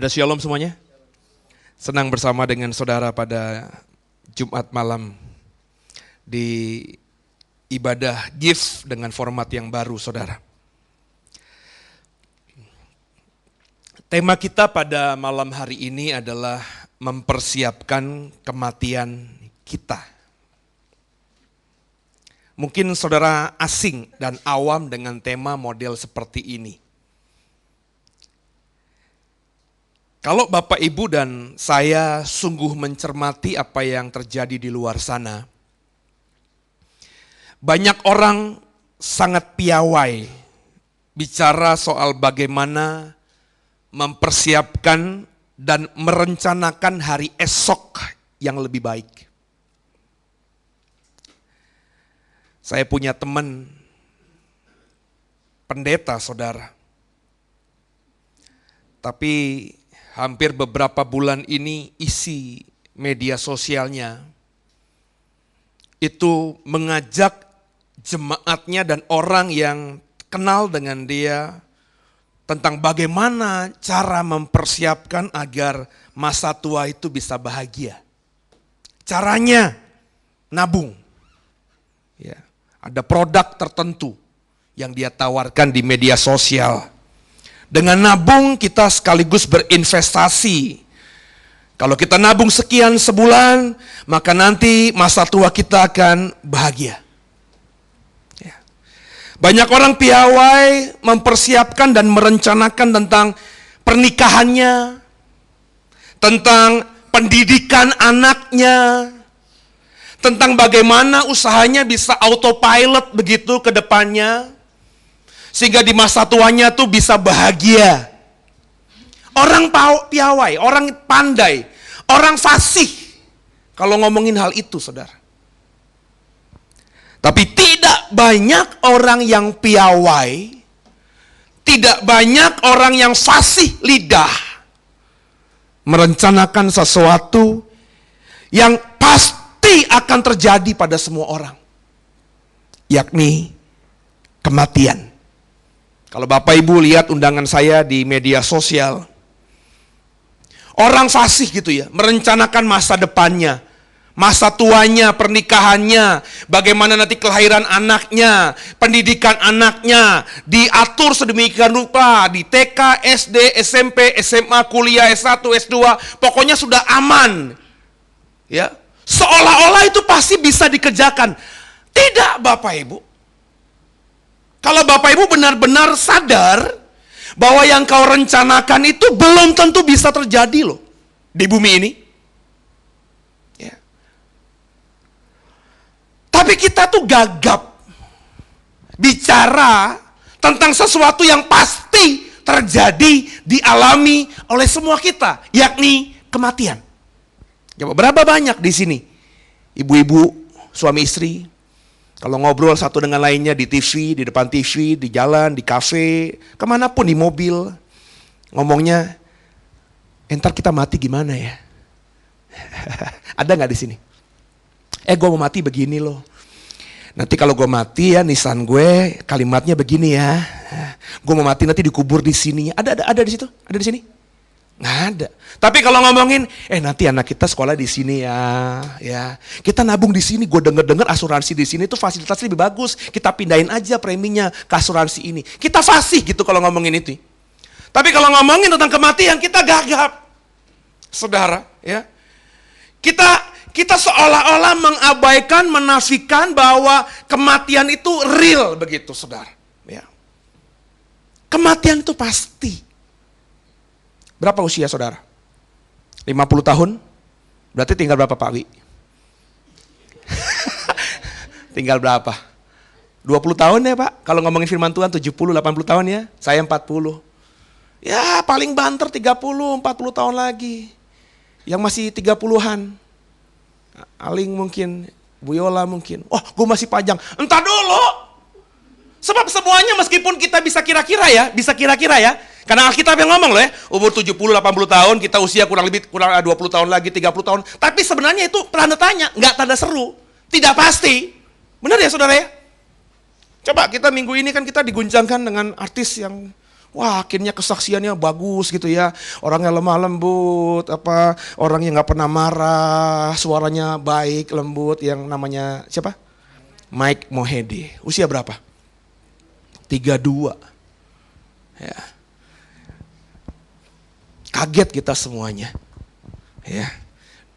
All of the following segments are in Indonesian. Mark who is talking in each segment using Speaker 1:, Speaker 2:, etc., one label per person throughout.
Speaker 1: Ada shalom semuanya? Senang bersama dengan saudara pada Jumat malam di ibadah gift dengan format yang baru, saudara. Tema kita pada malam hari ini adalah mempersiapkan kematian kita. Mungkin saudara asing dan awam dengan tema model seperti ini. Kalau Bapak Ibu dan saya sungguh mencermati apa yang terjadi di luar sana, banyak orang sangat piawai bicara soal bagaimana mempersiapkan dan merencanakan hari esok yang lebih baik. Saya punya teman pendeta, saudara. Tapi hampir beberapa bulan ini isi media sosialnya itu mengajak jemaatnya dan orang yang kenal dengan dia tentang bagaimana cara mempersiapkan agar masa tua itu bisa bahagia. Caranya nabung. Ya, ada produk tertentu yang dia tawarkan di media sosial. Dengan nabung kita sekaligus berinvestasi. Kalau kita nabung sekian sebulan, maka nanti masa tua kita akan bahagia. Ya. Banyak orang piawai mempersiapkan dan merencanakan tentang pernikahannya, tentang pendidikan anaknya, tentang bagaimana usahanya bisa autopilot begitu ke depannya. Sehingga di masa tuanya tuh bisa bahagia. Orang piawai, orang pandai, orang fasih kalau ngomongin hal itu, saudara. Tapi tidak banyak orang yang piawai, tidak banyak orang yang fasih lidah merencanakan sesuatu yang pasti akan terjadi pada semua orang, yakni kematian. Kalau Bapak Ibu lihat undangan saya di media sosial, orang fasih gitu ya, merencanakan masa depannya, masa tuanya, pernikahannya, bagaimana nanti kelahiran anaknya, pendidikan anaknya, diatur sedemikian rupa, di TK, SD, SMP, SMA, kuliah, S1, S2, pokoknya sudah aman. Ya, seolah-olah itu pasti bisa dikerjakan. Tidak, Bapak Ibu. Kalau Bapak Ibu benar-benar sadar bahwa yang kau rencanakan itu belum tentu bisa terjadi loh di bumi ini. Ya. Tapi kita tuh gagap bicara tentang sesuatu yang pasti terjadi, dialami oleh semua kita, yakni kematian. Ya, berapa banyak di sini ibu-ibu, suami istri, kalau ngobrol satu dengan lainnya di TV, di depan TV, di jalan, di kafe, kemanapun, di mobil, ngomongnya, entar kita mati gimana ya? Ada nggak di sini? Gue mau mati begini loh. Nanti kalau gue mati ya, nisan gue kalimatnya begini ya. Gue mau mati nanti dikubur di sini. Ada di situ? Ada di sini? Nggak ada. Tapi kalau ngomongin, nanti anak kita sekolah di sini ya. Kita nabung di sini, gue denger asuransi di sini tuh fasilitasnya lebih bagus. Kita pindahin aja preminya ke asuransi ini. Kita fasih gitu kalau ngomongin itu. Tapi kalau ngomongin tentang kematian, kita gagap. Saudara, ya. Kita seolah-olah mengabaikan, menafikan bahwa kematian itu real begitu, saudara. Ya. Kematian itu pasti. Berapa usia saudara? 50 tahun? Berarti tinggal berapa Pak Wi? Tinggal berapa? 20 tahun ya Pak? Kalau ngomongin firman Tuhan 70, 80 tahun ya? Saya 40. Ya paling banter 30, 40 tahun lagi. Yang masih 30-an. Aling mungkin, Bu Yola mungkin. Oh gue masih panjang. Entah dulu. Sebab semuanya meskipun kita bisa kira-kira ya. Karena Alkitab yang ngomong loh ya, umur 70, 80 tahun, kita usia kurang 20 tahun lagi, 30 tahun. Tapi sebenarnya itu tanda tanya, nggak tanda seru. Tidak pasti. Benar ya saudara ya? Coba kita minggu ini kan kita diguncangkan dengan artis yang, akhirnya kesaksiannya bagus gitu ya. Orangnya lemah lembut, orangnya nggak pernah marah, suaranya baik, lembut, yang namanya siapa? Mike Mohede. Usia berapa? 32. Ya. Kaget kita semuanya, ya.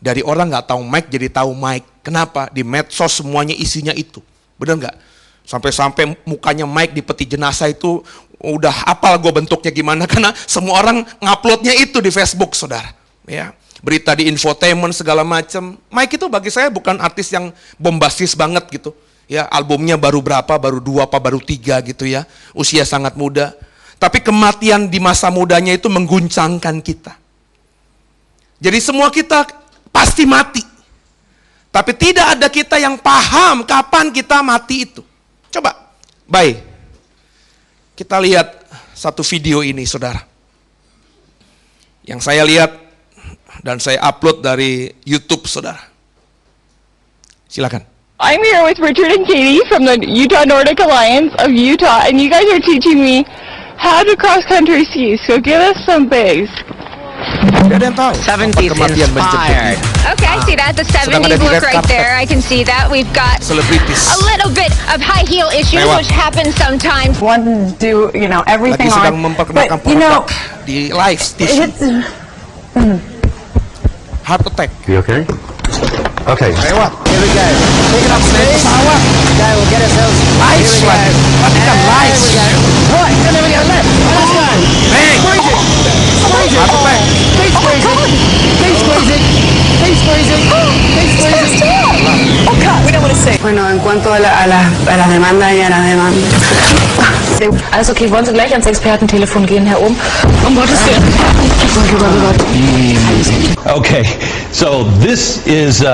Speaker 1: Dari orang nggak tahu Mike jadi tahu Mike. Kenapa? Di medsos semuanya isinya itu, benar nggak? Sampai mukanya Mike di peti jenazah itu udah hafal gue bentuknya gimana, karena semua orang nguploadnya itu di Facebook, saudara. Ya, berita di infotainment segala macam. Mike itu bagi saya bukan artis yang bombastis banget gitu. Ya, albumnya baru berapa, baru 2 apa baru 3 gitu ya. Usia sangat muda. Tapi kematian di masa mudanya itu mengguncangkan kita. Jadi semua kita pasti mati. Tapi tidak ada kita yang paham kapan kita mati itu. Coba, baik. Kita lihat satu video ini, saudara. Yang saya lihat dan saya upload dari YouTube, saudara. Silakan.
Speaker 2: I'm here with Richard and Katie from the Utah Nordic Alliance of Utah, and you guys are teaching me how to cross-country ski, so give us some base.
Speaker 3: 70s inspired. Okay, I see that. The 70s look right there. I can see that. We've got a little bit of high heel issues, which happens sometimes.
Speaker 2: Want to do, everything
Speaker 1: lagi sedang
Speaker 2: on,
Speaker 1: memperkenalkan produk di live station. Heart attack.
Speaker 4: You okay? Okay.
Speaker 1: Lewat.
Speaker 4: Here we go. Picking up space.
Speaker 1: Pesawat.
Speaker 4: Go, we'll get ourselves.
Speaker 1: Live
Speaker 4: Here we go.
Speaker 1: Perhatikan live.
Speaker 4: Right, and then we go left. Let's go.
Speaker 1: Hey.
Speaker 4: Squeeze it. Squeeze it.
Speaker 1: Heart attack.
Speaker 4: Keep squeezing. Keep squeezing. Keep squeezing. Keep squeezing.
Speaker 2: Okay, we don't want to see.
Speaker 5: Bueno, en cuanto a las demandas y a las demandas.
Speaker 6: Alles okay, wollen Sie gleich ans Expertentelefon gehen, Herr Ohm?
Speaker 5: Gottes Willen.
Speaker 7: Okay, so this is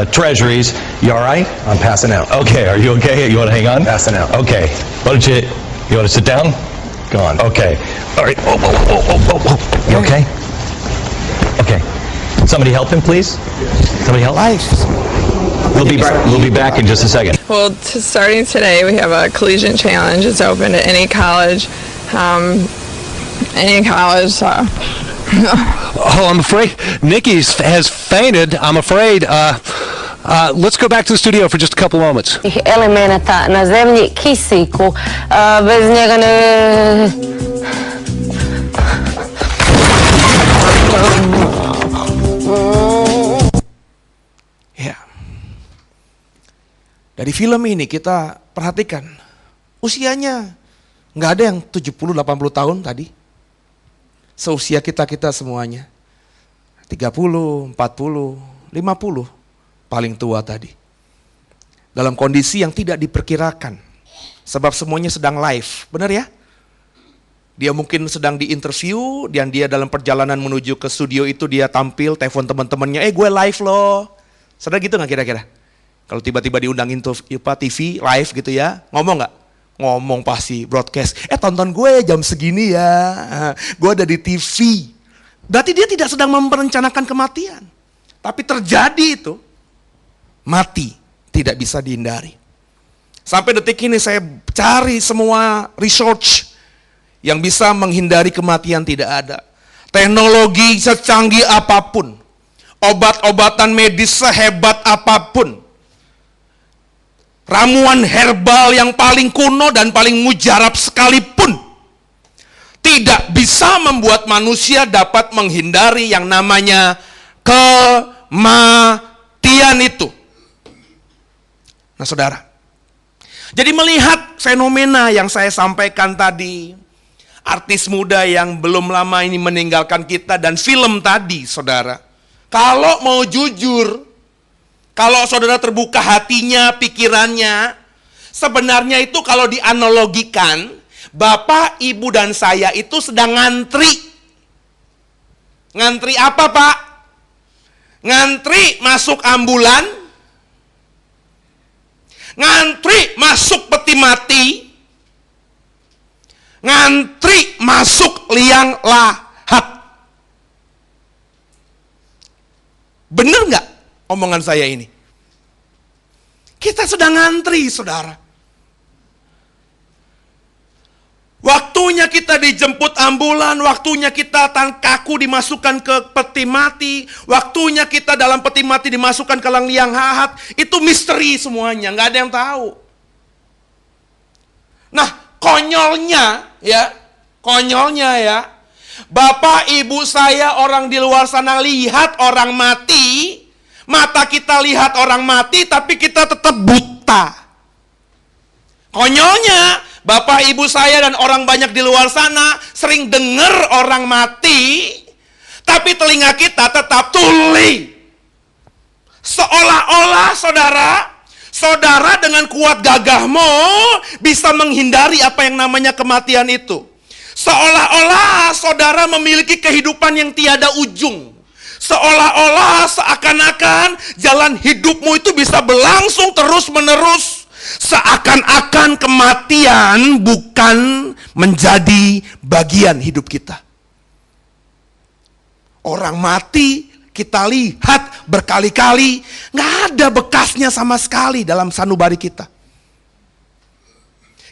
Speaker 7: Treasuries. You all right?
Speaker 4: I'm passing out.
Speaker 7: Okay, are you okay? You want to hang on?
Speaker 4: Passing out.
Speaker 7: Okay. Why don't you want to sit down?
Speaker 4: Gone.
Speaker 7: Okay. All right. Oh. You okay? Okay. Somebody help him, please. Somebody help. We'll be back in just a second.
Speaker 2: Well, starting today, we have a collegiate challenge. It's open to any college.
Speaker 8: Oh, I'm afraid Nikki has fainted. I'm afraid. Let's go back to the studio for just a couple moments.
Speaker 5: Elemenata na zemlji kisiku, bez njega ne...
Speaker 1: Ya. Dari film ini kita perhatikan usianya nggak ada yang 70-80 tahun tadi. Seusia kita semuanya. 30, 40, 50 paling tua tadi. Dalam kondisi yang tidak diperkirakan. Sebab semuanya sedang live, benar ya? Dia mungkin sedang diinterview, dan dia dalam perjalanan menuju ke studio itu dia tampil, telepon teman-temannya, gue live loh. Saudara gitu nggak kira-kira? Kalau tiba-tiba diundangin TV live gitu ya, ngomong nggak? Ngomong pasti, broadcast. Tonton gue jam segini ya, gue ada di TV. Berarti dia tidak sedang merencanakan kematian. Tapi terjadi itu, mati tidak bisa dihindari. Sampai detik ini saya cari semua research yang bisa menghindari kematian tidak ada. teknologi secanggih apapun, obat-obatan medis sehebat apapun, ramuan herbal yang paling kuno dan paling mujarab sekalipun, tidak bisa membuat manusia dapat menghindari yang namanya kematian itu. Nah saudara, jadi melihat fenomena yang saya sampaikan tadi, artis muda yang belum lama ini meninggalkan kita, dan film tadi saudara, kalau mau jujur, kalau saudara terbuka hatinya, pikirannya, sebenarnya itu kalau dianalogikan, Bapak, Ibu, dan saya itu sedang ngantri. Ngantri apa, Pak? Ngantri masuk ambulan, ngantri masuk peti mati, ngantri masuk liang lahat. Bener nggak omongan saya ini? Kita sedang ngantri, saudara. Waktunya kita dijemput ambulan, waktunya kita kaku dimasukkan ke peti mati, waktunya kita dalam peti mati dimasukkan ke liang lahat. Itu misteri semuanya, nggak ada yang tahu. Nah, konyolnya ya, Bapak Ibu saya orang di luar sana lihat orang mati, mata kita lihat orang mati, tapi kita tetap buta. Konyolnya, Bapak Ibu saya dan orang banyak di luar sana sering dengar orang mati, tapi telinga kita tetap tuli. Seolah-olah saudara dengan kuat gagahmu bisa menghindari apa yang namanya kematian itu. Seolah-olah saudara memiliki kehidupan yang tiada ujung. Seolah-olah seakan-akan jalan hidupmu itu bisa berlangsung terus-menerus. Seakan-akan kematian bukan menjadi bagian hidup kita. Orang mati kita lihat berkali-kali, nggak ada bekasnya sama sekali dalam sanubari kita.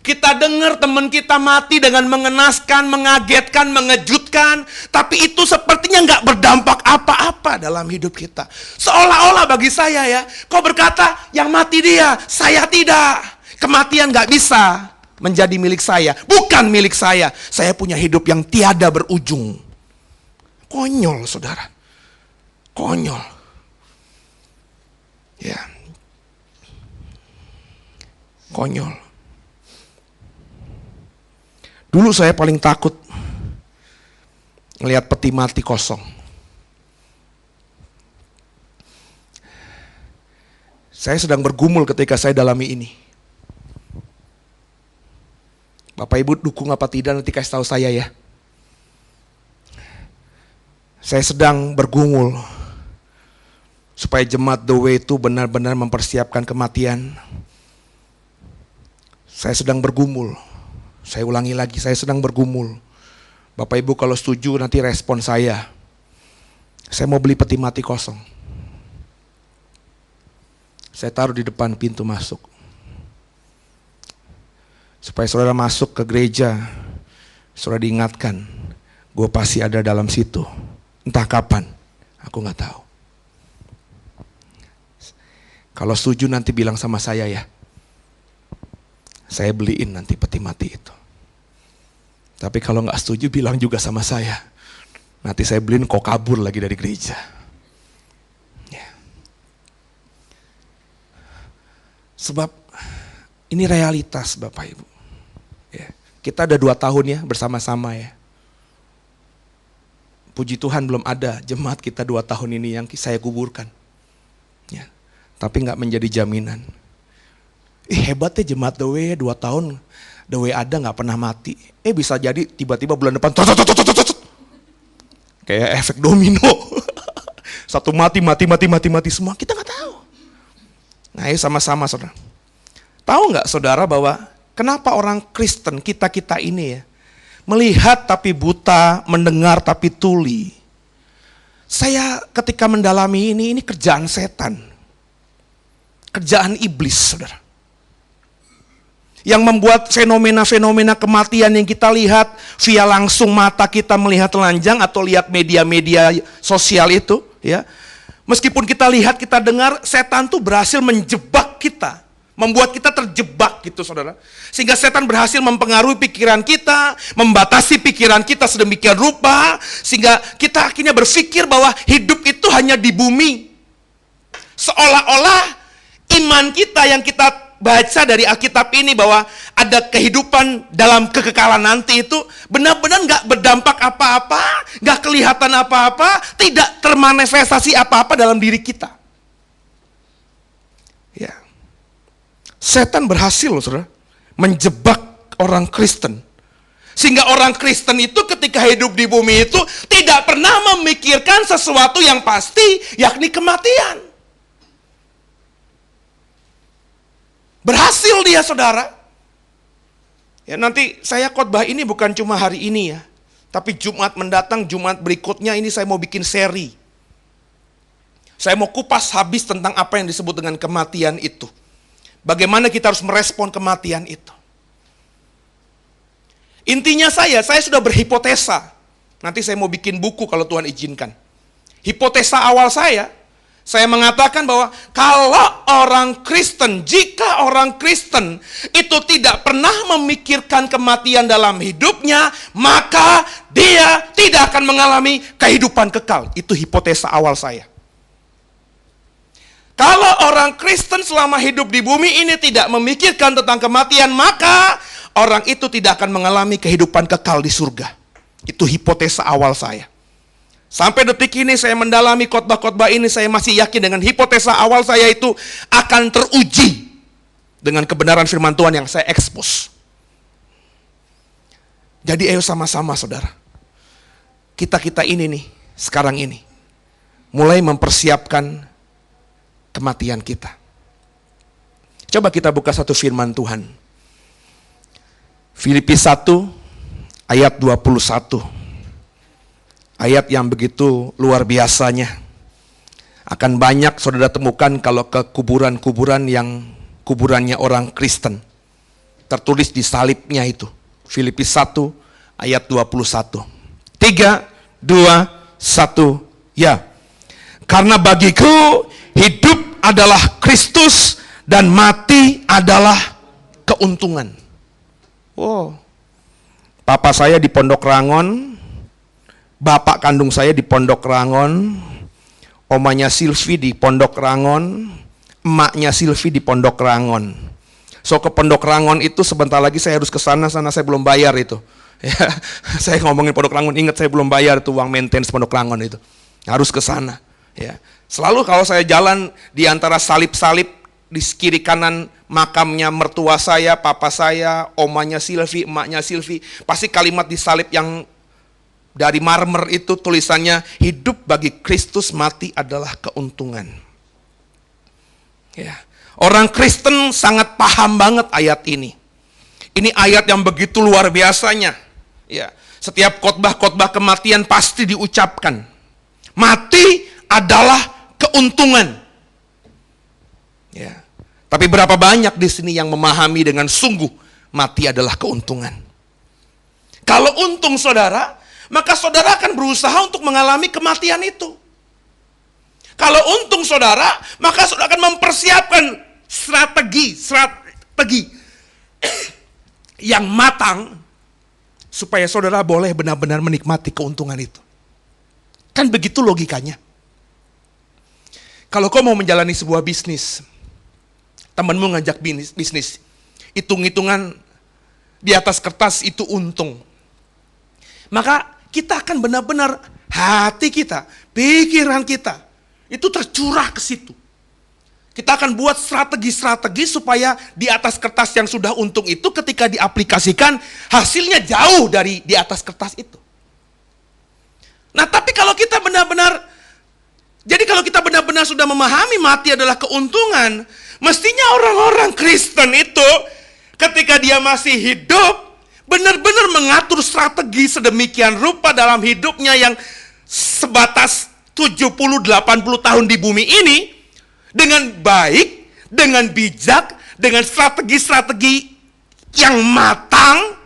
Speaker 1: Kita dengar teman kita mati dengan mengenaskan, mengagetkan, mengejutkan, tapi itu sepertinya nggak berdampak apa-apa dalam hidup kita. Seolah-olah bagi saya ya, kau berkata yang mati dia, saya tidak. Kematian nggak bisa menjadi milik saya, bukan milik saya. Saya punya hidup yang tiada berujung. Konyol, saudara. Konyol. Ya. Konyol. Dulu saya paling takut ngelihat peti mati kosong. Saya sedang bergumul ketika saya dalami ini. Bapak Ibu dukung apa tidak nanti kasih tahu saya ya. Saya sedang bergumul supaya jemaat The Way itu benar-benar mempersiapkan kematian. Saya sedang bergumul. Saya ulangi lagi, saya sedang bergumul. Bapak Ibu kalau setuju nanti respon saya. Saya mau beli peti mati kosong. Saya taruh di depan pintu masuk. Supaya saudara masuk ke gereja, saudara diingatkan, gue pasti ada dalam situ. Entah kapan, aku gak tahu. Kalau setuju nanti bilang sama saya ya. Saya beliin nanti peti mati itu. Tapi kalau nggak setuju bilang juga sama saya. Nanti saya beliin kok kabur lagi dari gereja. Ya. Sebab ini realitas Bapak Ibu. Ya. Kita ada 2 tahun ya bersama-sama ya. Puji Tuhan belum ada jemaat kita 2 tahun ini yang saya kuburkan. Ya. Tapi nggak menjadi jaminan. Hebatnya jemaat The Way 2 tahun The Way ada gak pernah mati. Bisa jadi tiba-tiba bulan depan kayak efek domino. Satu mati semua, kita gak tahu. Nah ayo sama-sama saudara. Tahu gak saudara bahwa kenapa orang Kristen kita ini ya melihat tapi buta, mendengar tapi tuli. Saya ketika mendalami ini kerjaan setan. Kerjaan iblis saudara. yang membuat fenomena-fenomena kematian yang kita lihat via langsung mata kita melihat telanjang atau lihat media-media sosial itu, ya. Meskipun kita lihat, kita dengar, setan tuh berhasil menjebak kita, membuat kita terjebak gitu, saudara. Sehingga setan berhasil mempengaruhi pikiran kita, membatasi pikiran kita sedemikian rupa, sehingga kita akhirnya berpikir bahwa hidup itu hanya di bumi. Seolah-olah iman kita yang kita baca dari Alkitab ini bahwa ada kehidupan dalam kekekalan nanti itu benar-benar nggak berdampak apa-apa, nggak kelihatan apa-apa, tidak termanifestasi apa-apa dalam diri kita. Ya, setan berhasil, saudara, menjebak orang Kristen, sehingga orang Kristen itu ketika hidup di bumi itu tidak pernah memikirkan sesuatu yang pasti, yakni kematian. Berhasil dia, saudara. Ya, nanti saya khotbah ini bukan cuma hari ini ya, tapi Jumat mendatang, Jumat berikutnya ini saya mau bikin seri. Saya mau kupas habis tentang apa yang disebut dengan kematian itu. Bagaimana kita harus merespon kematian itu. Intinya saya sudah berhipotesa. Nanti saya mau bikin buku kalau Tuhan izinkan. Hipotesa awal saya mengatakan bahwa kalau orang Kristen, jika orang Kristen itu tidak pernah memikirkan kematian dalam hidupnya, maka dia tidak akan mengalami kehidupan kekal. Itu hipotesa awal saya. Kalau orang Kristen selama hidup di bumi ini tidak memikirkan tentang kematian, maka orang itu tidak akan mengalami kehidupan kekal di surga. Itu hipotesa awal saya. Sampai detik ini saya mendalami khotbah-khotbah ini, saya masih yakin dengan hipotesa awal saya itu akan teruji dengan kebenaran firman Tuhan yang saya ekspos. Jadi ayo sama-sama, saudara, kita ini nih, sekarang ini mulai mempersiapkan kematian kita. Coba kita buka satu firman Tuhan. Filipi 1 ayat 21. Ayat yang begitu luar biasanya. Akan banyak saudara temukan kalau ke kuburan-kuburan yang kuburannya orang Kristen. Tertulis di salibnya itu. Filipi 1 ayat 21. 3, 2, 1, ya. Karena bagiku hidup adalah Kristus dan mati adalah keuntungan. Wow. Papa saya di Pondok Rangon, bapak kandung saya di Pondok Rangon, omanya Silvi di Pondok Rangon, emaknya Silvi di Pondok Rangon. So ke Pondok Rangon itu sebentar lagi saya harus ke sana saya belum bayar itu. Ya, saya ngomongin Pondok Rangon, ingat saya belum bayar itu uang maintenance Pondok Rangon itu. Harus ke sana. Ya. Selalu kalau saya jalan di antara salib-salib di kiri kanan makamnya mertua saya, papa saya, omanya Silvi, emaknya Silvi, pasti kalimat di salib yang dari marmer itu tulisannya, hidup bagi Kristus, mati adalah keuntungan. Ya. Orang Kristen sangat paham banget ayat ini. Ini ayat yang begitu luar biasanya. Ya. Setiap khotbah-khotbah kematian pasti diucapkan. Mati adalah keuntungan. Ya. Tapi berapa banyak di sini yang memahami dengan sungguh mati adalah keuntungan. Kalau untung, saudara, maka saudara akan berusaha untuk mengalami kematian itu. Kalau untung, saudara, maka saudara akan mempersiapkan strategi yang matang supaya saudara boleh benar-benar menikmati keuntungan itu. Kan begitu logikanya. Kalau kau mau menjalani sebuah bisnis, temanmu ngajak bisnis, hitung-hitungan di atas kertas itu untung. Maka kita akan benar-benar hati kita, pikiran kita, itu tercurah ke situ. Kita akan buat strategi-strategi supaya di atas kertas yang sudah untung itu ketika diaplikasikan, hasilnya jauh dari di atas kertas itu. Nah, tapi kalau kita benar-benar sudah memahami mati adalah keuntungan, mestinya orang-orang Kristen itu ketika dia masih hidup, benar-benar mengatur strategi sedemikian rupa dalam hidupnya yang sebatas 70-80 tahun di bumi ini, dengan baik, dengan bijak, dengan strategi-strategi yang matang,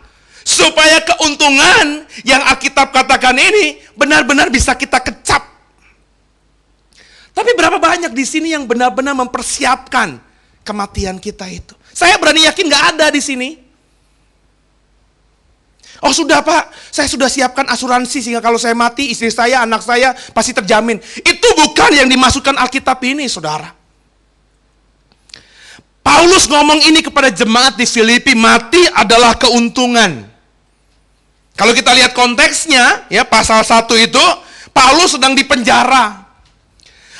Speaker 1: supaya keuntungan yang Alkitab katakan ini benar-benar bisa kita kecap. Tapi berapa banyak di sini yang benar-benar mempersiapkan kematian kita itu? Saya berani yakin nggak ada di sini. Oh sudah Pak, saya sudah siapkan asuransi sehingga kalau saya mati, istri saya, anak saya pasti terjamin. Itu bukan yang dimaksudkan Alkitab ini, saudara. Paulus ngomong ini kepada jemaat di Filipi, mati adalah keuntungan. Kalau kita lihat konteksnya, ya pasal 1 itu, Paulus sedang dipenjara.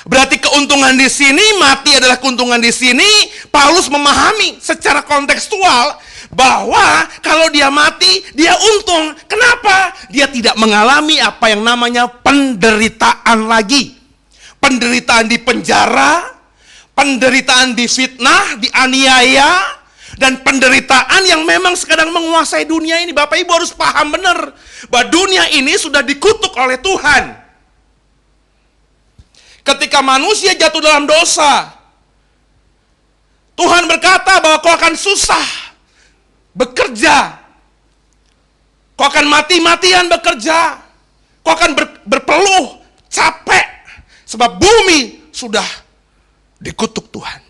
Speaker 1: Berarti keuntungan di sini, mati adalah keuntungan di sini. Paulus memahami secara kontekstual bahwa kalau dia mati, dia untung. Kenapa? Dia tidak mengalami apa yang namanya penderitaan lagi. Penderitaan di penjara, penderitaan di fitnah, dianiaya, dan penderitaan yang memang sekarang menguasai dunia ini. Bapak Ibu harus paham benar bahwa dunia ini sudah dikutuk oleh Tuhan. Ketika manusia jatuh dalam dosa, Tuhan berkata bahwa kau akan susah bekerja, kau akan mati-matian bekerja, kau akan berpeluh, capek, sebab bumi sudah dikutuk Tuhan.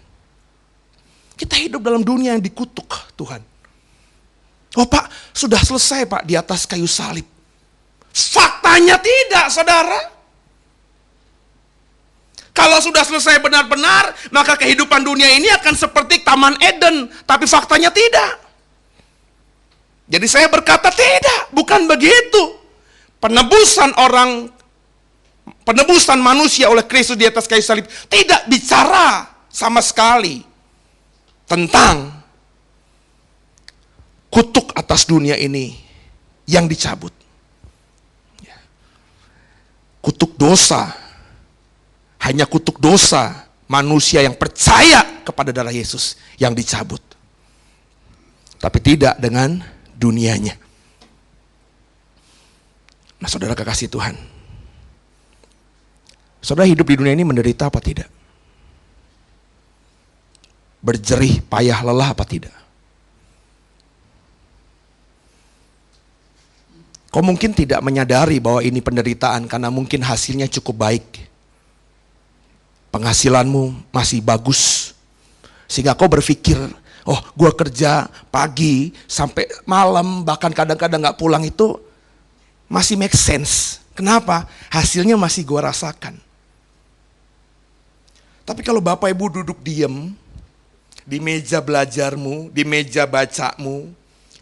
Speaker 1: Kita hidup dalam dunia yang dikutuk Tuhan. Oh Pak, sudah selesai Pak di atas kayu salib. Faktanya tidak, saudara. Kalau sudah selesai benar-benar, maka kehidupan dunia ini akan seperti Taman Eden. Tapi faktanya tidak. Jadi saya berkata tidak, bukan begitu. Penebusan manusia oleh Kristus di atas kayu salib tidak bicara sama sekali tentang kutuk atas dunia ini yang dicabut. Kutuk dosa, hanya kutuk dosa manusia yang percaya kepada darah Yesus yang dicabut. Tapi tidak dengan dunianya. Nah saudara kekasih Tuhan, saudara hidup di dunia ini menderita apa tidak? Berjerih, payah, lelah apa tidak? Kau mungkin tidak menyadari bahwa ini penderitaan karena mungkin hasilnya cukup baik. Penghasilanmu masih bagus. Sehingga kau berpikir, oh gue kerja pagi sampai malam, bahkan kadang-kadang gak pulang, itu masih make sense. Kenapa? Hasilnya masih gue rasakan. Tapi kalau Bapak Ibu duduk diem di meja belajarmu, di meja bacamu,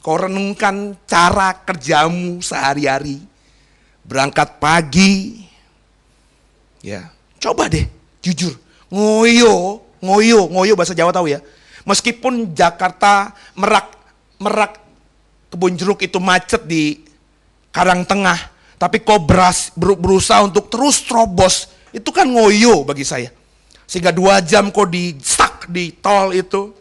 Speaker 1: kau renungkan cara kerjamu sehari-hari, berangkat pagi, ya coba deh jujur, ngoyo bahasa Jawa tahu ya. Meskipun Jakarta, Merak, Kebun Jeruk itu macet di Karangtengah, tapi kau berusaha untuk terus terobos, itu kan ngoyo bagi saya. Sehingga 2 jam kau stuck di tol itu,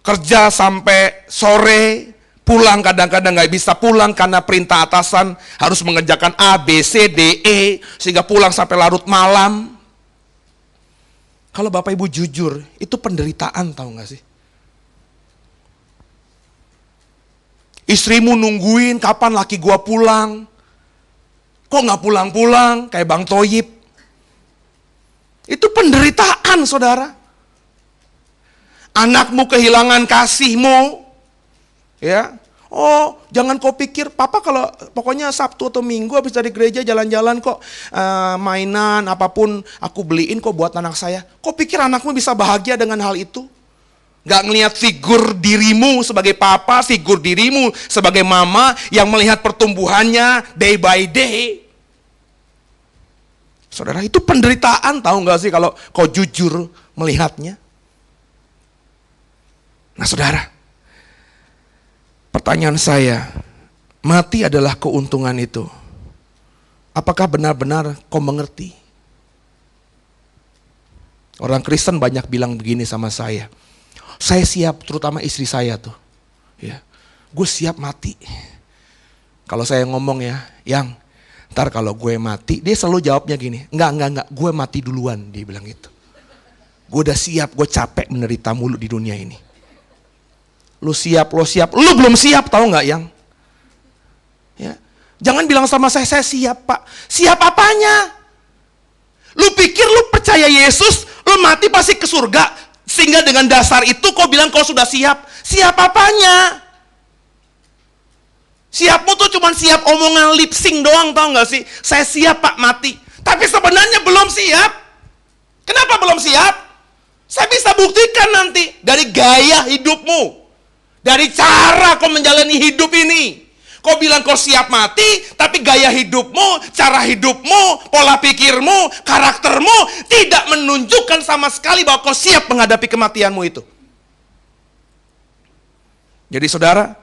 Speaker 1: kerja sampai sore, pulang kadang-kadang nggak bisa pulang karena perintah atasan harus mengerjakan A, B, C, D, E, sehingga pulang sampai larut malam. Kalau Bapak Ibu jujur, itu penderitaan, tahu nggak sih? Istrimu nungguin kapan laki gua pulang. Kok nggak pulang-pulang kayak Bang Toyib? Itu penderitaan, saudara. Anakmu kehilangan kasihmu, ya. Oh, jangan kau pikir, papa kalau pokoknya Sabtu atau Minggu habis dari gereja jalan-jalan kok, mainan apapun aku beliin kok buat anak saya. Kau pikir anakmu bisa bahagia dengan hal itu? Gak ngelihat figur dirimu sebagai papa, figur dirimu sebagai mama yang melihat pertumbuhannya day by day. Saudara, itu penderitaan, tahu gak sih kalau kau jujur melihatnya? Nah saudara, pertanyaan saya, mati adalah keuntungan itu. Apakah benar-benar kau mengerti? Orang Kristen banyak bilang begini sama saya siap, terutama istri saya tuh, ya, gue siap mati. Kalau saya ngomong ya, yang ntar kalau gue mati, dia selalu jawabnya gini, enggak, gue mati duluan, dia bilang gitu. Gue udah siap, gue capek menderita mulu di dunia ini. Lu siap, lu belum siap, tahu nggak yang? Ya. Jangan bilang sama saya siap Pak. Siap apanya? Lu pikir lu percaya Yesus, lu mati pasti ke surga, sehingga dengan dasar itu kau bilang kau sudah siap? Siap apanya? Siapmu tuh cuma siap omongan lip sync doang, tahu nggak sih? Saya siap Pak mati. Tapi sebenarnya belum siap. Kenapa belum siap? Saya bisa buktikan nanti dari gaya hidupmu. Dari cara kau menjalani hidup ini. Kau bilang kau siap mati, tapi gaya hidupmu, cara hidupmu, pola pikirmu, karaktermu tidak menunjukkan sama sekali bahwa kau siap menghadapi kematianmu itu. Jadi saudara,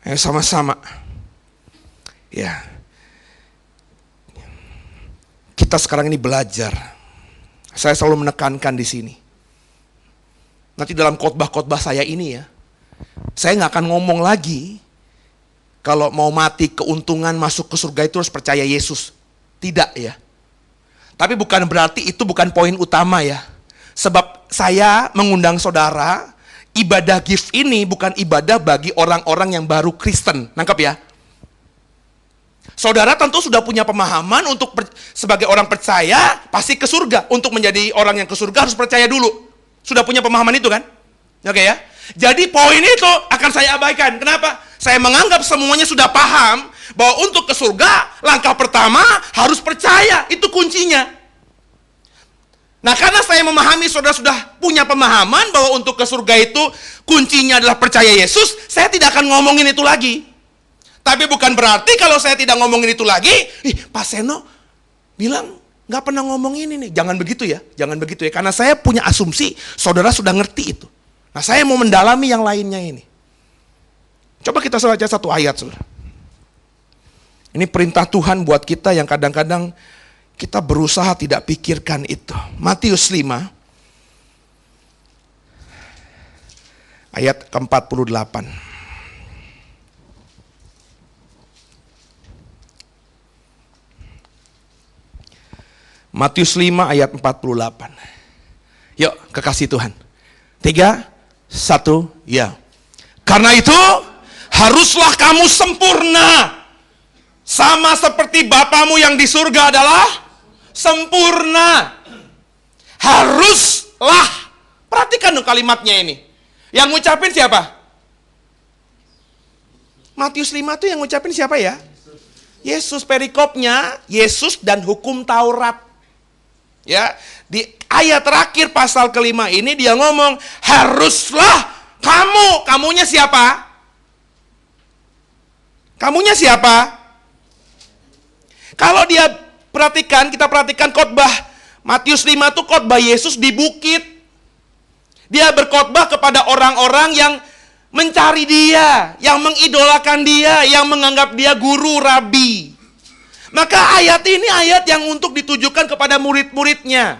Speaker 1: ayo sama-sama. Ya. Kita sekarang ini belajar. Saya selalu menekankan di sini. Nanti dalam khotbah-khotbah saya ini ya, saya nggak akan ngomong lagi kalau mau mati keuntungan masuk ke surga itu harus percaya Yesus. Tidak ya. Tapi bukan berarti itu bukan poin utama ya. Sebab saya mengundang saudara, ibadah gift ini bukan ibadah bagi orang-orang yang baru Kristen. Nangkep ya? Saudara tentu sudah punya pemahaman untuk sebagai orang percaya pasti ke surga. Untuk menjadi orang yang ke surga harus percaya dulu. Sudah punya pemahaman itu kan? Oke ya? Jadi poin itu akan saya abaikan. Kenapa? Saya menganggap semuanya sudah paham bahwa untuk ke surga, langkah pertama harus percaya. Itu kuncinya. Nah, karena saya memahami saudara sudah punya pemahaman bahwa untuk ke surga itu kuncinya adalah percaya Yesus, saya tidak akan ngomongin itu lagi. Tapi bukan berarti kalau saya tidak ngomongin itu lagi, Pak Seno bilang nggak pernah ngomongin ini. Jangan begitu ya, jangan begitu ya. Karena saya punya asumsi saudara sudah ngerti itu. Nah, saya mau mendalami yang lainnya ini. Coba kita baca satu ayat, saudara. Ini perintah Tuhan buat kita yang kadang-kadang kita berusaha tidak pikirkan itu. Matius 5, ayat ke-48. Matius 5 ayat 48. Yuk, kekasih Tuhan. 3, 1, ya. Karena itu, haruslah kamu sempurna. Sama seperti Bapamu yang di surga adalah sempurna. Haruslah. Perhatikan dong kalimatnya ini. Yang ngucapin siapa? Matius 5 itu yang ngucapin siapa ya? Yesus. Perikopnya Yesus dan hukum Taurat. Ya, di ayat terakhir pasal kelima ini dia ngomong haruslah kamu. Kamunya siapa? Kamunya siapa? Kalau dia perhatikan, kita perhatikan khotbah Matius 5 itu khotbah Yesus di bukit. Dia berkhotbah kepada orang-orang yang mencari dia, yang mengidolakan dia, yang menganggap dia guru, rabi. Maka ayat ini ayat yang untuk ditujukan kepada murid-muridnya.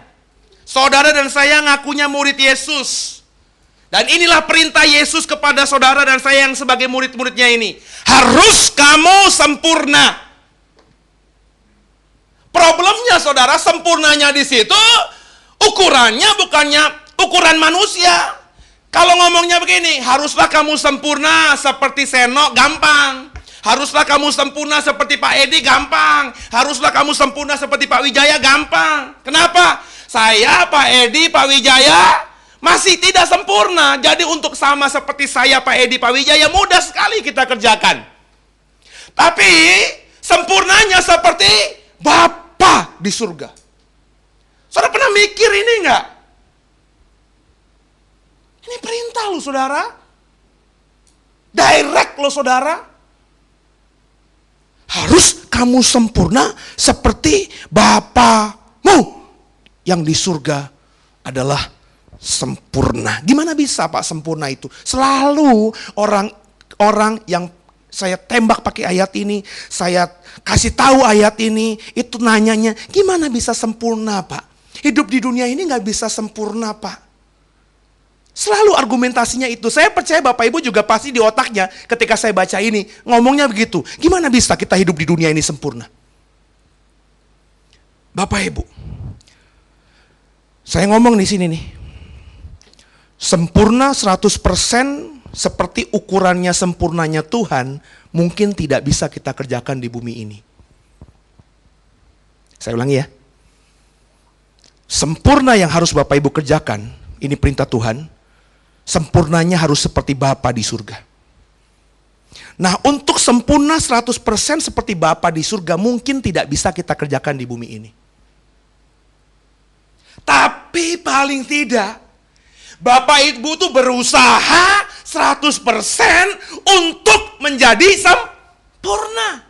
Speaker 1: Saudara dan saya ngakunya murid Yesus. Dan inilah perintah Yesus kepada saudara dan saya yang sebagai murid-muridnya ini. Harus kamu sempurna. Problemnya saudara, sempurnanya di situ ukurannya bukannya ukuran manusia. Kalau ngomongnya begini, haruslah kamu sempurna seperti Seno, gampang. Haruslah kamu sempurna seperti Pak Edi, gampang. Haruslah kamu sempurna seperti Pak Wijaya, gampang. Kenapa? Saya, Pak Edi, Pak Wijaya masih tidak sempurna. Jadi untuk sama seperti saya, Pak Edi, Pak Wijaya mudah sekali kita kerjakan. Tapi sempurnanya seperti Bapa di surga. Saudara pernah mikir ini enggak? Ini perintah loh saudara. Direct loh saudara. Harus kamu sempurna seperti Bapamu yang di surga adalah sempurna. Gimana bisa Pak sempurna itu? Selalu orang yang saya tembak pakai ayat ini, saya kasih tahu ayat ini, itu nanyanya, gimana bisa sempurna Pak? Hidup di dunia ini nggak bisa sempurna Pak. Selalu argumentasinya itu. Saya percaya Bapak Ibu juga pasti di otaknya ketika saya baca ini, ngomongnya begitu. Gimana bisa kita hidup di dunia ini sempurna? Bapak Ibu, saya ngomong di sini nih, sempurna 100% seperti ukurannya sempurnanya Tuhan, mungkin tidak bisa kita kerjakan di bumi ini. Saya ulangi ya. Sempurna yang harus Bapak Ibu kerjakan, ini perintah Tuhan, sempurnanya harus seperti Bapa di surga. Nah, untuk sempurna 100% seperti Bapa di surga, mungkin tidak bisa kita kerjakan di bumi ini. Tapi paling tidak, Bapak Ibu tuh berusaha 100% untuk menjadi sempurna.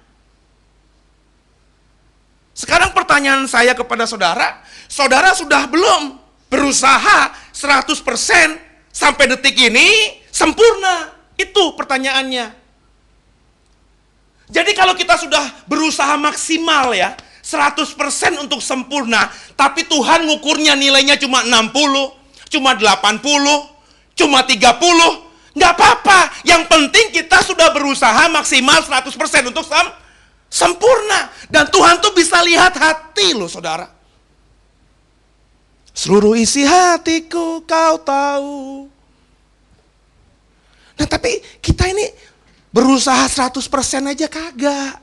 Speaker 1: Sekarang pertanyaan saya kepada saudara, saudara sudah belum berusaha 100% sampai detik ini sempurna? Itu pertanyaannya. Jadi kalau kita sudah berusaha maksimal ya, 100% untuk sempurna, tapi Tuhan ngukurnya nilainya cuma 60, cuma 80, cuma 30, nggak apa-apa. Yang penting kita sudah berusaha maksimal 100% untuk sempurna. Dan Tuhan tuh bisa lihat hati loh saudara. Seluruh isi hatiku kau tahu. Nah tapi kita ini berusaha 100% aja kagak.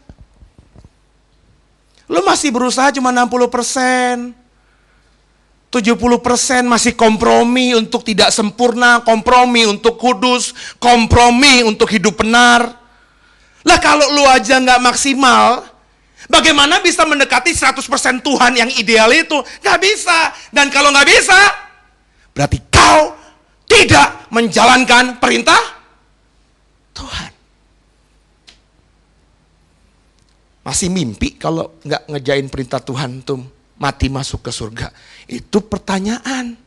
Speaker 1: Lu masih berusaha cuma 60%. 70% masih kompromi untuk tidak sempurna, kompromi untuk kudus, kompromi untuk hidup benar. Lah kalau lu aja nggak maksimal, bagaimana bisa mendekati 100% Tuhan yang ideal itu? Nggak bisa. Dan kalau nggak bisa, berarti kau tidak menjalankan perintah Tuhan. Masih mimpi kalau nggak ngejain perintah Tuhan tuh mati masuk ke surga. Itu pertanyaan.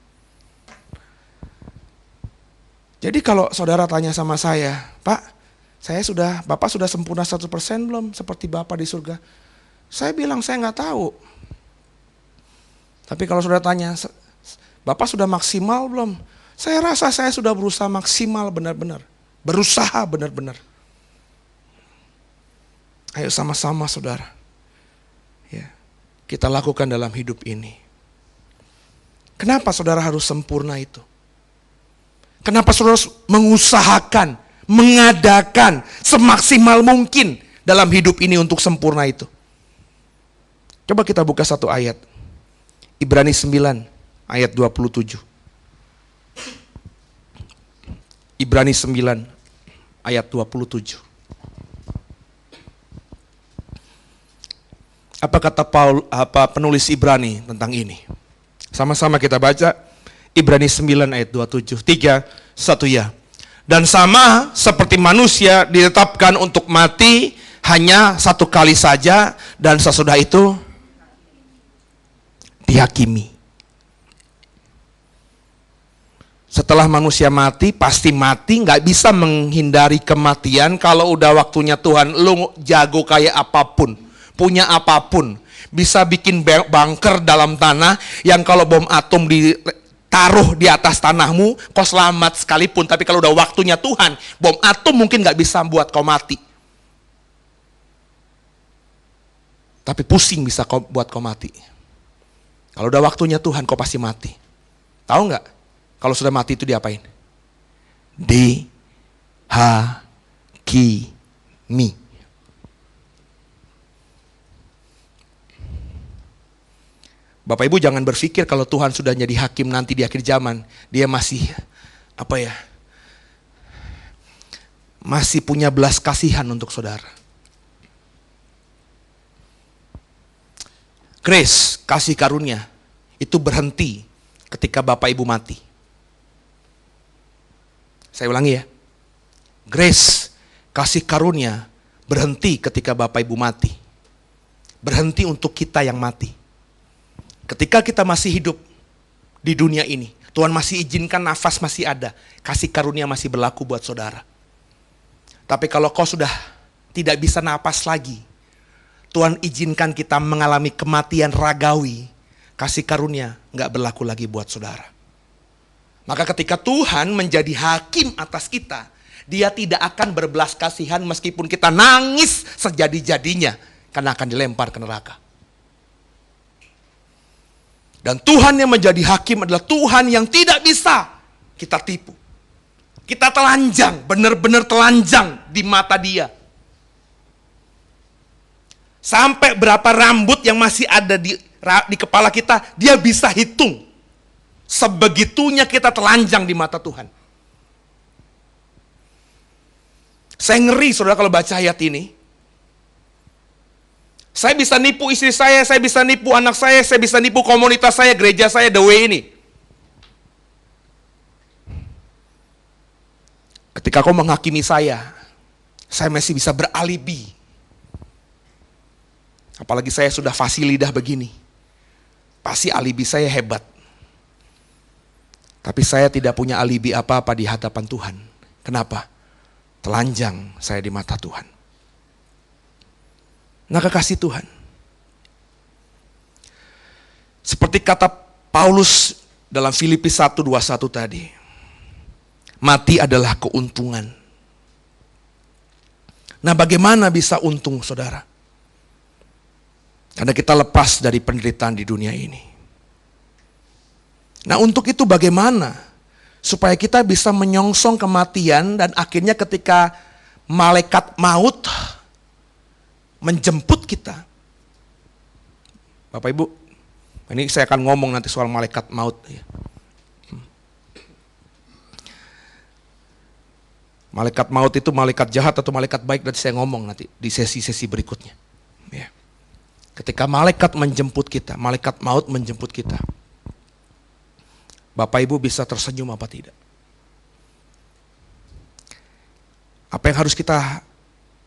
Speaker 1: Jadi kalau saudara tanya sama saya, Pak, Bapak sudah sempurna 100% belum seperti Bapak di surga? Saya bilang saya nggak tahu. Tapi kalau saudara tanya, Bapak sudah maksimal belum? Saya rasa saya sudah berusaha maksimal benar-benar. Berusaha benar-benar. Ayo sama-sama saudara. Ya, kita lakukan dalam hidup ini. Kenapa saudara harus sempurna itu? Kenapa saudara harus mengusahakan, mengadakan semaksimal mungkin dalam hidup ini untuk sempurna itu? Coba kita buka satu ayat. Ibrani 9 ayat 27. Ibrani 9 ayat 27. Apa kata penulis Ibrani tentang ini? Sama-sama kita baca Ibrani 9 ayat 27. 3, 1 ya. Dan sama seperti manusia ditetapkan untuk mati hanya satu kali saja, dan sesudah itu dihakimi. Setelah manusia mati, pasti mati, nggak bisa menghindari kematian. Kalau udah waktunya Tuhan, lu jago kayak apapun, punya apapun, bisa bikin bunker dalam tanah yang kalau bom atom ditaruh di atas tanahmu, kau selamat sekalipun. Tapi kalau udah waktunya Tuhan, bom atom mungkin nggak bisa buat kau mati. Tapi pusing bisa buat kau mati. Kalau udah waktunya Tuhan, kau pasti mati. Tahu nggak? Kalau sudah mati itu diapain? Dihakimi. Bapak Ibu jangan berpikir kalau Tuhan sudah jadi hakim nanti di akhir zaman, dia masih masih punya belas kasihan untuk saudara. Grace, kasih karunia, itu berhenti ketika Bapak Ibu mati. Saya ulangi ya. Grace, kasih karunia, berhenti ketika Bapak Ibu mati. Berhenti untuk kita yang mati. Ketika kita masih hidup di dunia ini, Tuhan masih izinkan nafas masih ada, kasih karunia masih berlaku buat saudara. Tapi kalau kau sudah tidak bisa napas lagi, Tuhan izinkan kita mengalami kematian ragawi, kasih karunia nggak berlaku lagi buat saudara. Maka ketika Tuhan menjadi hakim atas kita, dia tidak akan berbelas kasihan meskipun kita nangis sejadi-jadinya, karena akan dilempar ke neraka. Dan Tuhan yang menjadi hakim adalah Tuhan yang tidak bisa kita tipu. Kita telanjang, benar-benar telanjang di mata dia. Sampai berapa rambut yang masih ada di kepala kita, dia bisa hitung. Sebegitunya kita telanjang di mata Tuhan. Saya ngeri saudara kalau baca ayat ini. Saya bisa nipu istri saya bisa nipu anak saya bisa nipu komunitas saya, gereja saya, the way ini. Ketika kau menghakimi saya masih bisa beralibi. Apalagi saya sudah fasih lidah begini. Pasti alibi saya hebat. Tapi saya tidak punya alibi apa-apa di hadapan Tuhan. Kenapa? Telanjang saya di mata Tuhan. Nah, kekasih Tuhan. Seperti kata Paulus dalam Filipi 1:21 tadi. Mati adalah keuntungan. Nah, bagaimana bisa untung, saudara? Karena kita lepas dari penderitaan di dunia ini. Nah, untuk itu bagaimana? Supaya kita bisa menyongsong kematian dan akhirnya ketika malaikat maut menjemput kita. Bapak Ibu, ini saya akan ngomong nanti soal malaikat maut. Malaikat maut itu malaikat jahat atau malaikat baik, nanti saya ngomong nanti di sesi-sesi berikutnya. Ya. Ketika malaikat menjemput kita, malaikat maut menjemput kita, Bapak Ibu bisa tersenyum apa tidak? Apa yang harus kita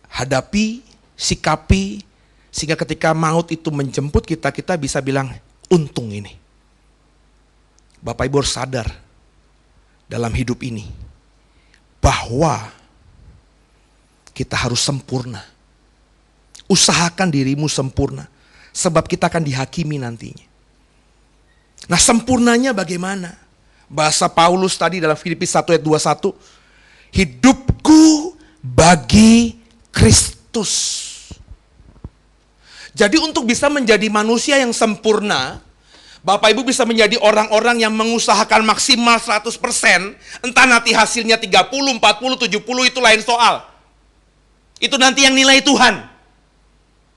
Speaker 1: hadapi, sikapi, sehingga ketika maut itu menjemput kita, kita bisa bilang, untung ini. Bapak Ibu harus sadar dalam hidup ini, bahwa kita harus sempurna. Usahakan dirimu sempurna. Sebab kita akan dihakimi nantinya. Nah, sempurnanya bagaimana? Bahasa Paulus tadi dalam Filipi 1 ayat 21. Hidupku bagi Kristus. Jadi untuk bisa menjadi manusia yang sempurna, Bapak Ibu bisa menjadi orang-orang yang mengusahakan maksimal 100%. Entah nanti hasilnya 30, 40, 70 itu lain soal. Itu nanti yang nilai Tuhan.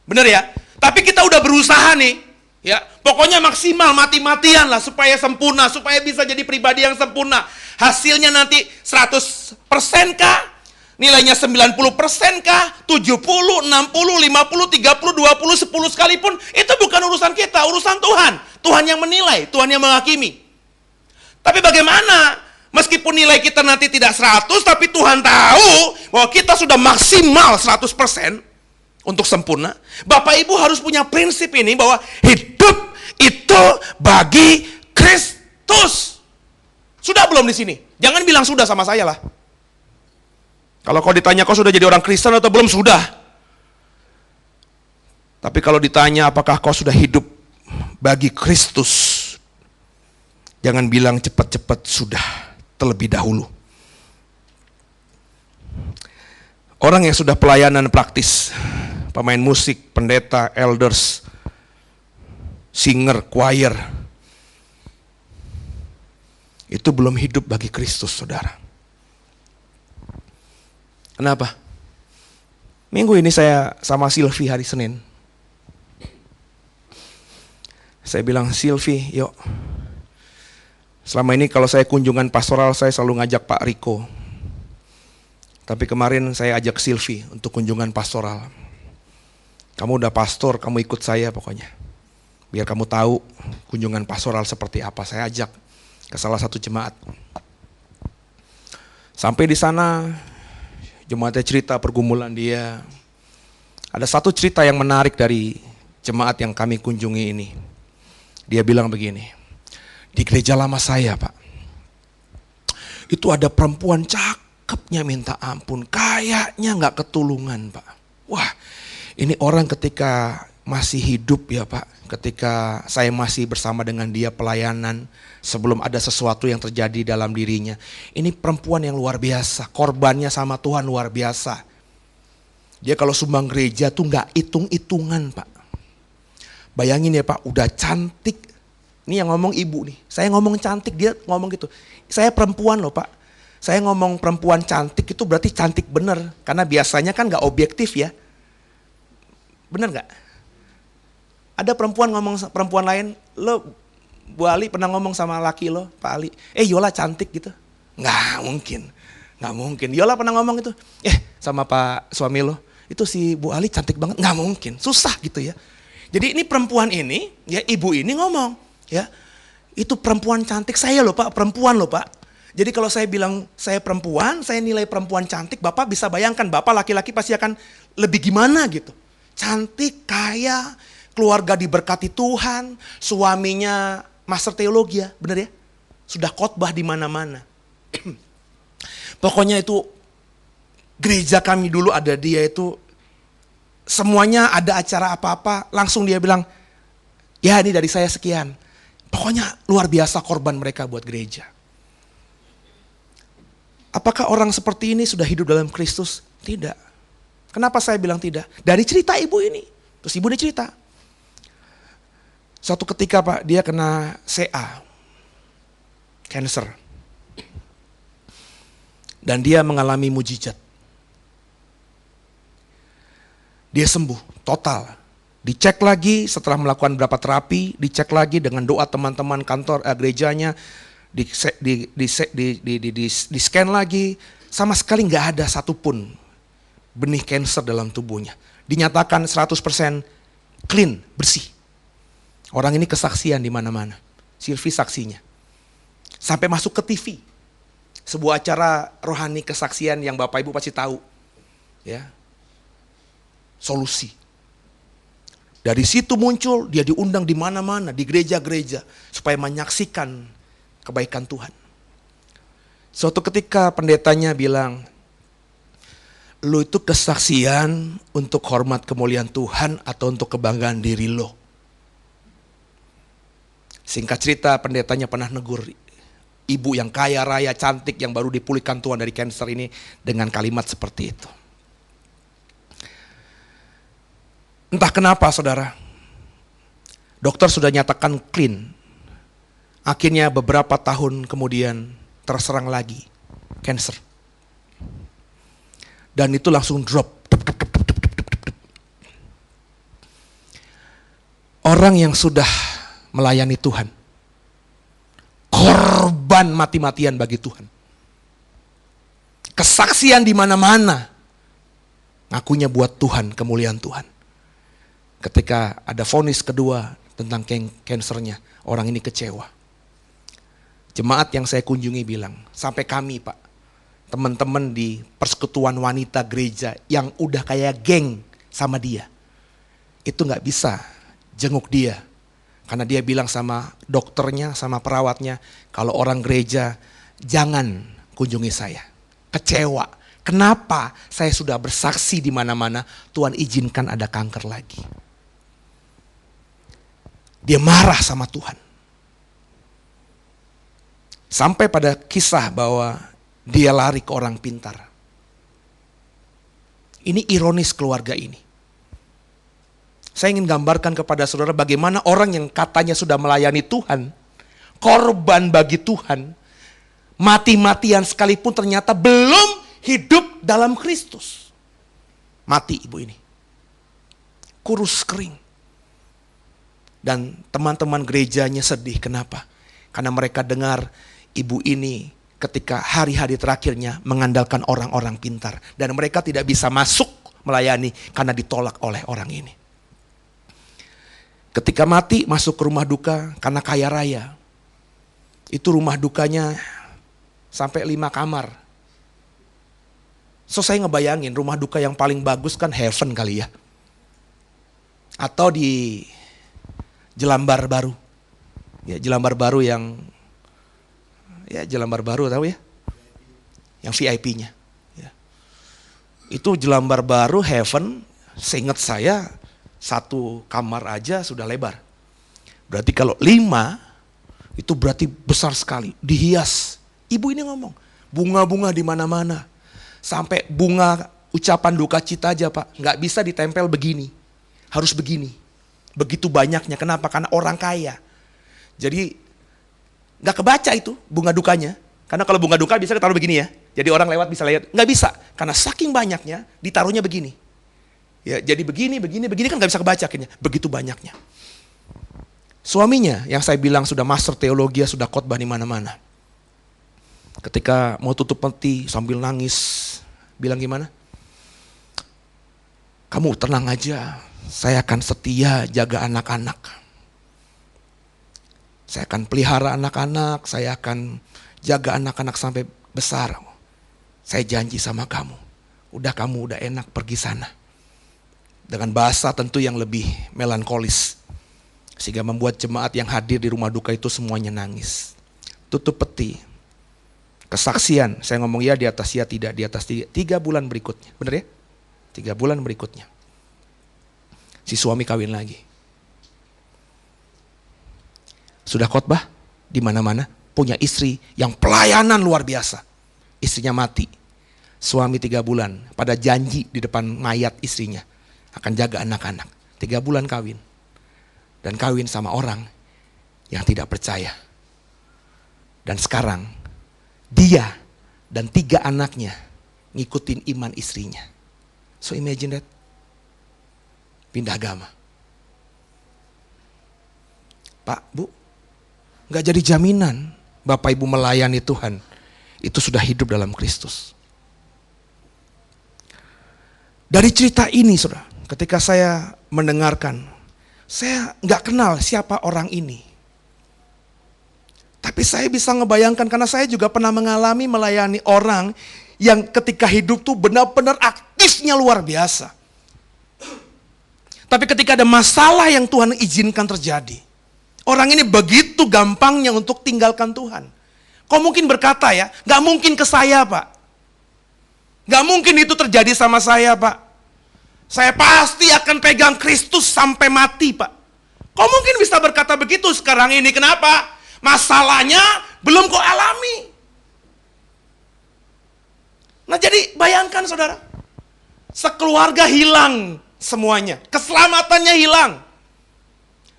Speaker 1: Benar ya? Tapi kita udah berusaha nih, ya. Pokoknya maksimal, mati-matian lah supaya sempurna, supaya bisa jadi pribadi yang sempurna. Hasilnya nanti 100% kah? Nilainya 90% kah? 70, 60, 50, 30, 20, 10 sekalipun, itu bukan urusan kita, urusan Tuhan. Tuhan yang menilai, Tuhan yang menghakimi. Tapi bagaimana? Meskipun nilai kita nanti tidak 100, tapi Tuhan tahu bahwa kita sudah maksimal 100%. Untuk sempurna, Bapak Ibu harus punya prinsip ini bahwa hidup itu bagi Kristus. Sudah belum di sini? Jangan bilang sudah sama saya lah. Kalau kau ditanya kau sudah jadi orang Kristen atau belum, sudah. Tapi kalau ditanya apakah kau sudah hidup bagi Kristus, jangan bilang cepat-cepat sudah, terlebih dahulu. Orang yang sudah pelayanan praktis, pemain musik, pendeta, elders, singer, choir, itu belum hidup bagi Kristus, saudara. Kenapa? Minggu ini saya sama Silvi hari Senin. Saya bilang, Silvi, yuk. Selama ini kalau saya kunjungan pastoral, saya selalu ngajak Pak Riko. Tapi kemarin saya ajak Silvi untuk kunjungan pastoral. Kamu udah pastor, kamu ikut saya pokoknya. Biar kamu tahu kunjungan pastoral seperti apa. Saya ajak ke salah satu jemaat. Sampai di sana, jemaatnya cerita pergumulan dia. Ada satu cerita yang menarik dari jemaat yang kami kunjungi ini. Dia bilang begini, di gereja lama saya, Pak, itu ada perempuan cakepnya minta ampun, kayaknya nggak ketulungan, Pak. Wah, ini orang ketika masih hidup ya Pak, ketika saya masih bersama dengan dia pelayanan, sebelum ada sesuatu yang terjadi dalam dirinya. Ini perempuan yang luar biasa, korbannya sama Tuhan luar biasa. Dia kalau sumbang gereja tuh nggak hitung-hitungan Pak. Bayangin ya Pak, udah cantik. Ini yang ngomong ibu nih, saya ngomong cantik, dia ngomong gitu. Saya perempuan loh Pak. Saya ngomong perempuan cantik itu berarti cantik bener. Karena biasanya kan gak objektif ya. Bener gak? Ada perempuan ngomong perempuan lain, lo Bu Ali pernah ngomong sama laki lo, Pak Ali, Yola cantik gitu. Nggak mungkin. Yola pernah ngomong itu, sama Pak suami lo, itu si Bu Ali cantik banget. Nggak mungkin, susah gitu ya. Jadi ini perempuan ini, ya ibu ini ngomong, ya itu perempuan cantik, saya loh Pak, perempuan loh Pak. Jadi kalau saya bilang saya perempuan, saya nilai perempuan cantik, Bapak bisa bayangkan, Bapak laki-laki pasti akan lebih gimana gitu. Cantik, kaya, keluarga diberkati Tuhan, suaminya master teologi ya, bener ya? Sudah khotbah di mana-mana. Pokoknya itu gereja kami dulu ada dia itu, semuanya ada acara apa-apa, langsung dia bilang, ya ini dari saya sekian. Pokoknya luar biasa korban mereka buat gereja. Apakah orang seperti ini sudah hidup dalam Kristus? Tidak. Kenapa saya bilang tidak? Dari cerita ibu ini. Terus ibu dia cerita. Suatu ketika Pak, dia kena CA. Cancer. Dan dia mengalami mujizat. Dia sembuh, total. Dicek lagi setelah melakukan beberapa terapi, dicek lagi dengan doa teman-teman kantor gerejanya, di scan lagi, sama sekali nggak ada satupun benih kanker dalam tubuhnya. Dinyatakan 100% clean, bersih. Orang ini kesaksian di mana-mana. Silvi saksinya. Sampai masuk ke TV. Sebuah acara rohani kesaksian yang Bapak Ibu pasti tahu. Ya. Solusi. Dari situ muncul, dia diundang di mana-mana, di gereja-gereja supaya menyaksikan kebaikan Tuhan. Suatu ketika pendetanya bilang, lu itu kesaksian untuk hormat kemuliaan Tuhan atau untuk kebanggaan diri lo? Singkat cerita pendetanya pernah negur ibu yang kaya raya cantik yang baru dipulihkan Tuhan dari kanker ini dengan kalimat seperti itu. Entah kenapa saudara, dokter sudah nyatakan clean. Akhirnya beberapa tahun kemudian terserang lagi kanker. Dan itu langsung drop. Orang yang sudah melayani Tuhan, korban mati-matian bagi Tuhan. Kesaksian di mana-mana, ngakunya buat Tuhan, kemuliaan Tuhan. Ketika ada vonis kedua tentang kansernya, orang ini kecewa. Jemaat yang saya kunjungi bilang, sampai kami Pak, teman-teman di persekutuan wanita gereja yang udah kayak geng sama dia, itu gak bisa jenguk dia. Karena dia bilang sama dokternya, sama perawatnya, kalau orang gereja jangan kunjungi saya. Kecewa. Kenapa saya sudah bersaksi di mana-mana, Tuhan izinkan ada kanker lagi. Dia marah sama Tuhan. Sampai pada kisah bahwa dia lari ke orang pintar. Ini ironis keluarga ini. Saya ingin gambarkan kepada saudara bagaimana orang yang katanya sudah melayani Tuhan, korban bagi Tuhan, mati-matian sekalipun ternyata belum hidup dalam Kristus. Mati ibu ini. Kurus kering. Dan teman-teman gerejanya sedih. Kenapa? Karena mereka dengar ibu ini ketika hari-hari terakhirnya mengandalkan orang-orang pintar. Dan mereka tidak bisa masuk melayani karena ditolak oleh orang ini. Ketika mati masuk ke rumah duka karena kaya raya. Itu rumah dukanya sampai 5 kamar. So saya ngebayangin rumah duka yang paling bagus kan heaven kali ya. Atau di Jelambar Baru. Ya Jelambar Baru yang Jelambar Baru tahu ya? Yang VIP-nya. Ya. Itu Jelambar Baru heaven, seingat saya 1 kamar aja sudah lebar. Berarti kalau 5 itu berarti besar sekali, dihias. Ibu ini ngomong, bunga-bunga di mana-mana. Sampai bunga ucapan duka cita aja Pak, nggak bisa ditempel begini. Harus begini. Begitu banyaknya, kenapa? Karena orang kaya. Jadi nggak kebaca itu bunga dukanya. Karena kalau bunga duka bisa ditaruh begini ya. Jadi orang lewat bisa lihat. Nggak bisa. Karena saking banyaknya, ditaruhnya begini. Ya, jadi begini kan nggak bisa kebaca akhirnya. Begitu banyaknya. Suaminya yang saya bilang sudah master teologi, sudah khotbah di mana-mana. Ketika mau tutup peti sambil nangis, bilang gimana? Kamu tenang aja, saya akan setia jaga anak-anak. Saya akan pelihara anak-anak, saya akan jaga anak-anak sampai besar. Saya janji sama kamu. Kamu udah enak pergi sana. Dengan bahasa tentu yang lebih melankolis. Sehingga membuat jemaat yang hadir di rumah duka itu semuanya nangis. Tutup peti. Kesaksian, saya ngomong ya di atas ya tidak, di atas 3 bulan berikutnya. Bener ya? 3 bulan berikutnya. Si suami kawin lagi. Sudah khotbah di mana-mana, punya istri yang pelayanan luar biasa. Istrinya mati. Suami 3 bulan pada janji di depan mayat istrinya akan jaga anak-anak. 3 bulan kawin. Dan kawin sama orang yang tidak percaya. Dan sekarang dia dan 3 anaknya ngikutin iman istrinya. So imagine that. Pindah agama. Pak, Bu, gak jadi jaminan Bapak Ibu melayani Tuhan itu sudah hidup dalam Kristus. Dari cerita ini, saudara, ketika saya mendengarkan, saya gak kenal siapa orang ini. Tapi saya bisa ngebayangkan karena saya juga pernah mengalami melayani orang yang ketika hidup tuh benar-benar aktifnya luar biasa. Tapi ketika ada masalah yang Tuhan izinkan terjadi, orang ini begitu gampangnya untuk tinggalkan Tuhan. Kok mungkin berkata ya, gak mungkin ke saya Pak. Gak mungkin itu terjadi sama saya Pak. Saya pasti akan pegang Kristus sampai mati Pak. Kok mungkin bisa berkata begitu sekarang ini? Kenapa? Masalahnya belum kau alami. Nah jadi bayangkan saudara, sekeluarga hilang semuanya, keselamatannya hilang.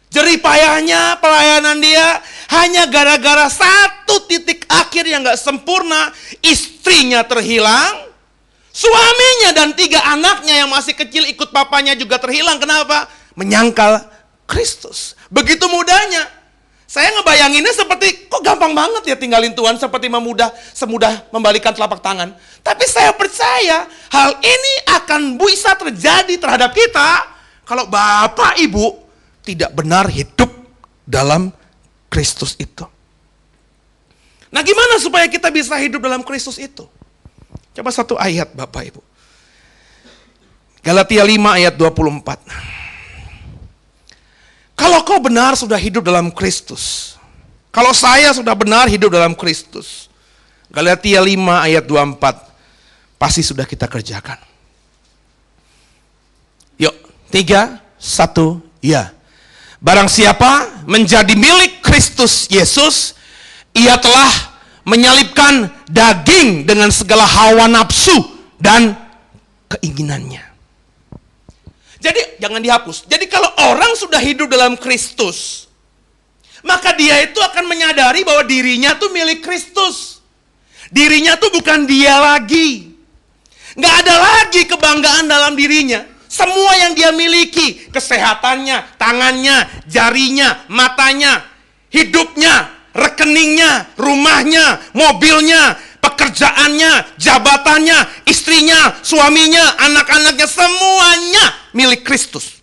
Speaker 1: Jerih payahnya pelayanan dia hanya gara-gara satu titik akhir yang gak sempurna. Istrinya terhilang, suaminya dan 3 anaknya yang masih kecil ikut papanya juga terhilang. Kenapa? Menyangkal Kristus. Begitu mudahnya. Saya ngebayanginnya seperti, kok gampang banget ya tinggalin Tuhan, seperti semudah membalikan telapak tangan. Tapi saya percaya hal ini akan bisa terjadi terhadap kita kalau Bapak Ibu tidak benar hidup dalam Kristus itu. Nah gimana supaya kita bisa hidup dalam Kristus itu? Coba satu ayat Bapak Ibu. Galatia 5 ayat 24. Kalau kau benar sudah hidup dalam Kristus. Kalau saya sudah benar hidup dalam Kristus. Galatia 5 ayat 24. Pasti sudah kita kerjakan. Yuk, 3, 1, ya. Barang siapa menjadi milik Kristus Yesus, ia telah menyalibkan daging dengan segala hawa nafsu dan keinginannya. Jadi jangan dihapus. Jadi kalau orang sudah hidup dalam Kristus, maka dia itu akan menyadari bahwa dirinya tuh milik Kristus. Dirinya tuh bukan dia lagi. Nggak ada lagi kebanggaan dalam dirinya. Semua yang dia miliki, kesehatannya, tangannya, jarinya, matanya, hidupnya, rekeningnya, rumahnya, mobilnya, pekerjaannya, jabatannya, istrinya, suaminya, anak-anaknya, semuanya milik Kristus.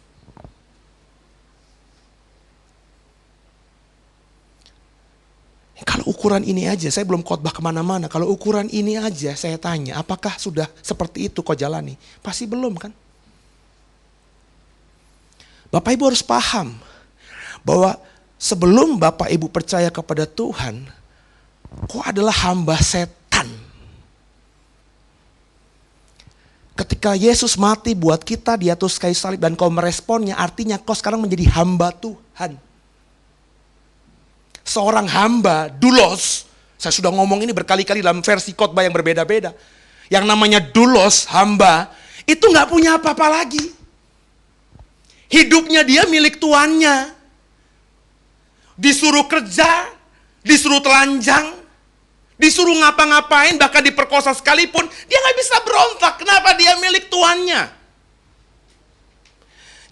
Speaker 1: Kalau ukuran ini aja, saya belum khotbah kemana-mana. Kalau ukuran ini aja saya tanya, apakah sudah seperti itu kau jalani? Pasti belum kan? Bapak Ibu harus paham bahwa sebelum Bapak Ibu percaya kepada Tuhan, kau adalah hamba setan. Ketika Yesus mati buat kita di atas kayu salib dan kau meresponnya, artinya kau sekarang menjadi hamba Tuhan. Seorang hamba, doulos, saya sudah ngomong ini berkali-kali dalam versi khotbah yang berbeda-beda. Yang namanya doulos, hamba, itu gak punya apa-apa lagi. Hidupnya dia milik tuannya. Disuruh kerja, disuruh telanjang, Disuruh ngapa-ngapain, bahkan diperkosa sekalipun, dia nggak bisa berontak. Kenapa? Dia milik tuannya.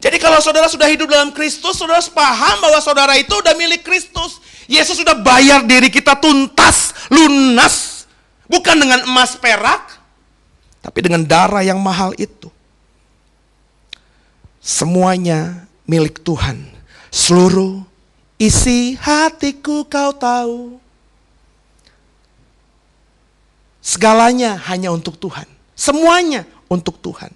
Speaker 1: Jadi kalau saudara sudah hidup dalam Kristus, saudara paham bahwa saudara itu udah milik Kristus. Yesus sudah bayar diri kita tuntas, lunas. Bukan dengan emas perak, tapi dengan darah yang mahal itu. Semuanya milik Tuhan. Seluruh isi hatiku kau tahu. Segalanya hanya untuk Tuhan. Semuanya untuk Tuhan.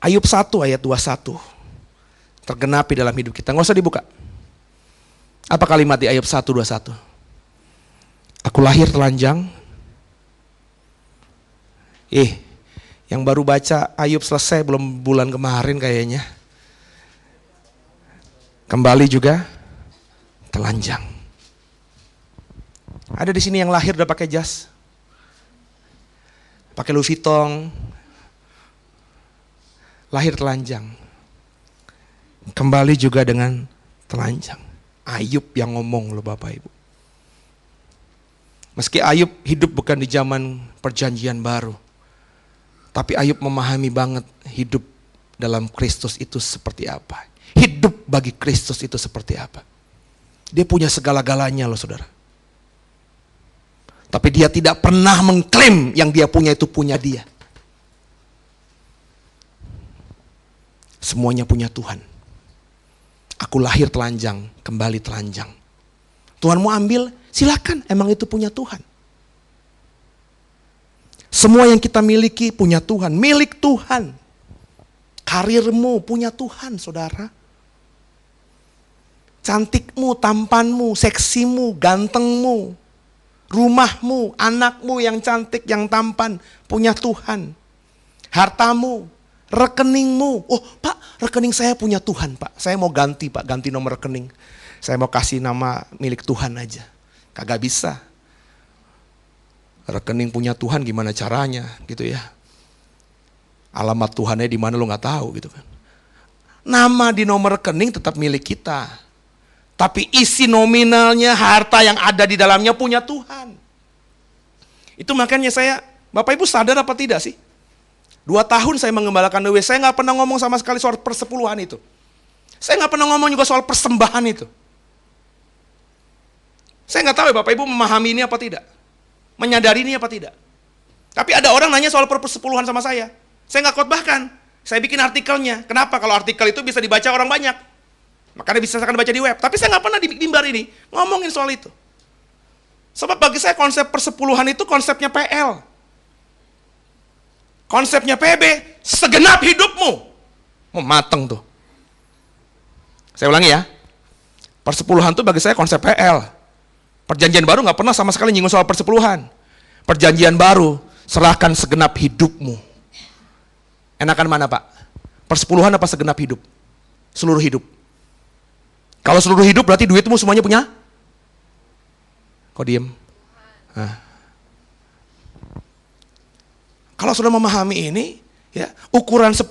Speaker 1: Ayub 1 ayat 21. Tergenapi dalam hidup kita. Nggak usah dibuka. Apa kalimat di Ayub 1, 21? Aku lahir telanjang. Yang baru baca Ayub selesai belum bulan kemarin kayaknya. Kembali juga telanjang. Ada di sini yang lahir udah pakai jas, pakai Louis Vuitton, lahir telanjang, kembali juga dengan telanjang. Ayub yang ngomong loh Bapak Ibu. Meski Ayub hidup bukan di zaman perjanjian baru, tapi Ayub memahami banget hidup dalam Kristus itu seperti apa. Hidup bagi Kristus itu seperti apa. Dia punya segala-galanya loh saudara. Tapi dia tidak pernah mengklaim yang dia punya itu punya dia. Semuanya punya Tuhan. Aku lahir telanjang, kembali telanjang. Tuhan mau ambil, silakan, emang itu punya Tuhan. Semua yang kita miliki punya Tuhan, milik Tuhan. Karirmu punya Tuhan, saudara. Cantikmu, tampanmu, seksimu, gantengmu, rumahmu, anakmu yang cantik, yang tampan, punya Tuhan. Hartamu, rekeningmu. Oh Pak, rekening saya punya Tuhan Pak. Saya mau ganti Pak, ganti nomor rekening. Saya mau kasih nama milik Tuhan aja. Kagak bisa. Rekening punya Tuhan gimana caranya gitu ya. Alamat Tuhannya di mana lo nggak tahu gitu kan. Nama di nomor rekening tetap milik kita. Tapi isi nominalnya, harta yang ada di dalamnya punya Tuhan. Itu makanya saya, Bapak Ibu sadar apa tidak sih? 2 tahun saya mengembalakan DW, saya nggak pernah ngomong sama sekali soal persepuluhan itu. Saya nggak pernah ngomong juga soal persembahan itu. Saya nggak tahu ya Bapak Ibu memahami ini apa tidak. Menyadari ini apa tidak. Tapi ada orang nanya soal persepuluhan sama saya. Saya nggak khotbahkan, saya bikin artikelnya. Kenapa? Kalau artikel itu bisa dibaca orang banyak. Makanya bisa akan baca di web. Tapi saya nggak pernah di mimbar ini ngomongin soal itu. Sebab bagi saya konsep persepuluhan itu konsepnya PL. Konsepnya PB, segenap hidupmu. Mau mateng tuh. Saya ulangi ya. Persepuluhan itu bagi saya konsep PL. Perjanjian baru nggak pernah sama sekali nyinggung soal persepuluhan. Perjanjian baru, serahkan segenap hidupmu. Enakan mana Pak? Persepuluhan apa segenap hidup? Seluruh hidup. Kalau seluruh hidup berarti duitmu semuanya punya? Kok diem? Nah. Kalau sudah memahami ini, ya ukuran 1/10,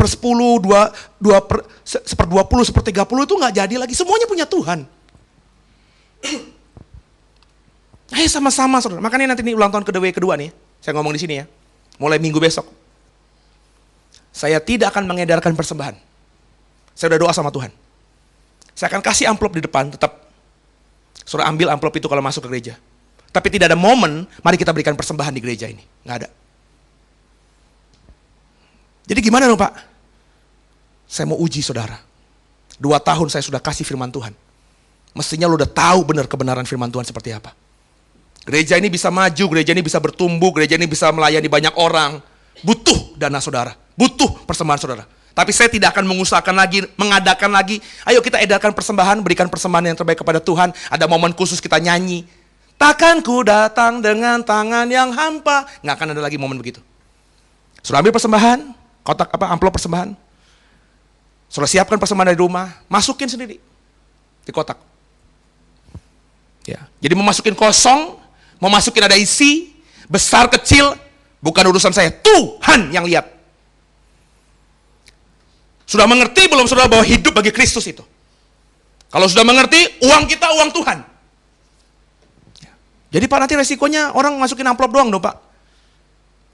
Speaker 1: 1/20, 1/30 itu nggak jadi lagi. Semuanya punya Tuhan. Ayo sama-sama saudara. Makanya nanti ini ulang tahun kedua nih. Saya ngomong di sini ya. Mulai minggu besok. Saya tidak akan mengedarkan persembahan. Saya udah doa sama Tuhan. Saya akan kasih amplop di depan, tetap. Saudara ambil amplop itu kalau masuk ke gereja. Tapi tidak ada momen, mari kita berikan persembahan di gereja ini. Nggak ada. Jadi gimana dong Pak? Saya mau uji saudara. 2 tahun saya sudah kasih firman Tuhan. Mestinya lo udah tahu benar kebenaran firman Tuhan seperti apa. Gereja ini bisa maju, gereja ini bisa bertumbuh, gereja ini bisa melayani banyak orang. Butuh dana saudara, butuh persembahan saudara. Tapi saya tidak akan mengusahakan lagi, mengadakan lagi. Ayo kita edarkan persembahan, berikan persembahan yang terbaik kepada Tuhan. Ada momen khusus kita nyanyi. Takkan ku datang dengan tangan yang hampa. Nggak akan ada lagi momen begitu. Sudah ambil persembahan, kotak amplop persembahan. Sudah siapkan persembahan dari rumah, masukin sendiri di kotak. Ya, jadi memasukin kosong, memasukin ada isi, besar kecil, bukan urusan saya. Tuhan yang lihat. Sudah mengerti belum saudara bahwa hidup bagi Kristus itu? Kalau sudah mengerti, uang kita uang Tuhan. Jadi Pak, nanti resikonya orang masukin amplop doang dong Pak.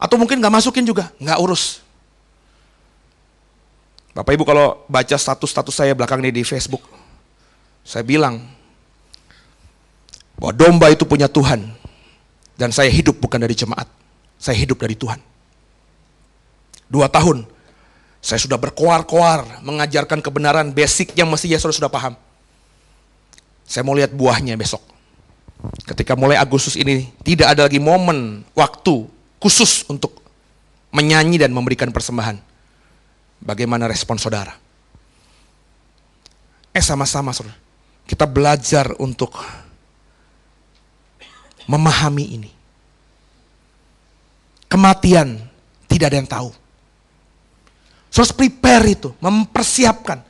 Speaker 1: Atau mungkin nggak masukin juga, nggak urus. Bapak Ibu kalau baca status-status saya belakang ini di Facebook, saya bilang bahwa domba itu punya Tuhan. Dan saya hidup bukan dari jemaat, saya hidup dari Tuhan. 2 tahun, saya sudah berkoar-koar mengajarkan kebenaran basic yang mestinya sudah paham. Saya mau lihat buahnya besok. Ketika mulai Agustus ini tidak ada lagi momen waktu khusus untuk menyanyi dan memberikan persembahan. Bagaimana respon saudara? Sama-sama saudara, kita belajar untuk memahami ini. Kematian tidak ada yang tahu. Terus prepare itu, mempersiapkan.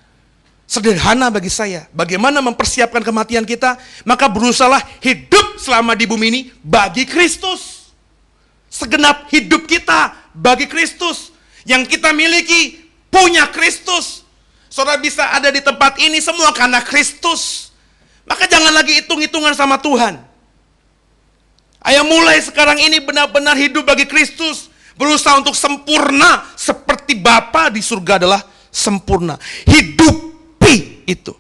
Speaker 1: Sederhana bagi saya, bagaimana mempersiapkan kematian kita, maka berusahalah hidup selama di bumi ini bagi Kristus. Segenap hidup kita bagi Kristus. Yang kita miliki punya Kristus. Saudara bisa ada di tempat ini semua karena Kristus. Maka jangan lagi hitung-hitungan sama Tuhan. Ayo mulai sekarang ini benar-benar hidup bagi Kristus. Berusaha untuk sempurna seperti Bapa di surga adalah sempurna. Hidupi itu.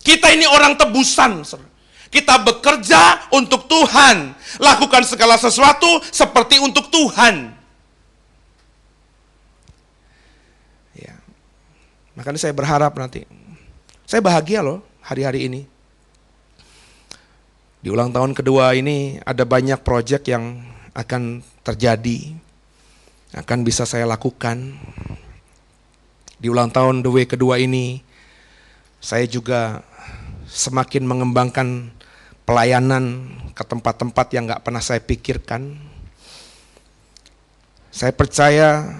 Speaker 1: Kita ini orang tebusan. Kita bekerja untuk Tuhan. Lakukan segala sesuatu seperti untuk Tuhan. Ya. Makanya saya berharap nanti. Saya bahagia loh hari-hari ini. Di ulang tahun kedua ini ada banyak proyek yang akan terjadi, akan bisa saya lakukan. Di ulang tahun DW kedua ini, saya juga semakin mengembangkan pelayanan ke tempat-tempat yang gak pernah saya pikirkan. Saya percaya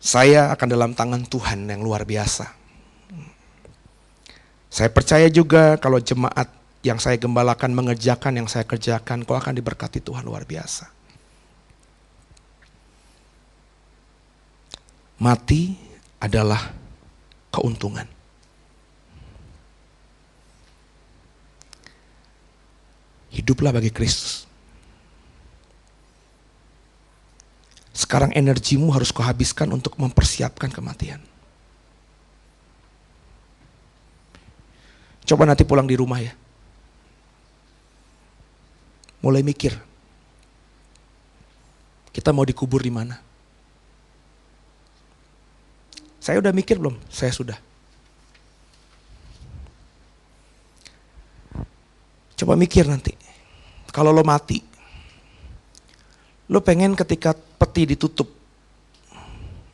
Speaker 1: saya akan dalam tangan Tuhan yang luar biasa. Saya percaya juga kalau jemaat yang saya gembalakan mengerjakan yang saya kerjakan, kau akan diberkati Tuhan luar biasa. Mati adalah keuntungan. Hiduplah bagi Kristus. Sekarang energimu harus kau habiskan untuk mempersiapkan kematian. Coba nanti pulang di rumah ya. Mulai mikir. Kita mau dikubur di mana? Saya udah mikir belum? Saya sudah. Coba mikir nanti. Kalau lo mati, lo pengen ketika peti ditutup,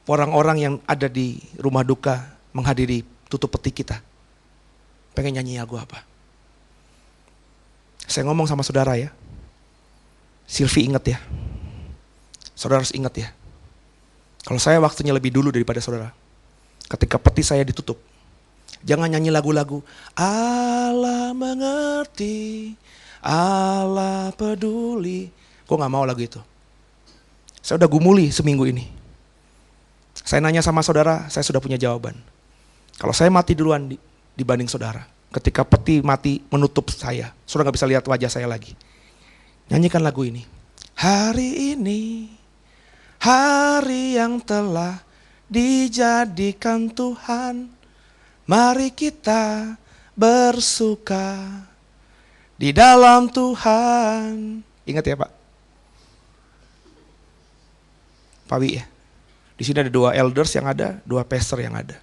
Speaker 1: orang-orang yang ada di rumah duka menghadiri tutup peti kita, pengen nyanyi lagu apa? Saya ngomong sama saudara ya. Silvi ingat ya. Saudara harus ingat ya. Kalau saya waktunya lebih dulu daripada saudara. Ketika peti saya ditutup. Jangan nyanyi lagu-lagu. Allah mengerti. Allah peduli. Gue gak mau lagu itu. Saya udah gumuli seminggu ini. Saya nanya sama saudara, saya sudah punya jawaban. Kalau saya mati duluan dibanding saudara. Ketika peti mati menutup saya. Saudara gak bisa lihat wajah saya lagi. Nyanyikan lagu ini. Hari ini, hari yang telah dijadikan Tuhan. Mari kita bersuka di dalam Tuhan. Ingat ya Pak? Pak Wi ya? Di sini ada 2 elders yang ada, 2 pastor yang ada.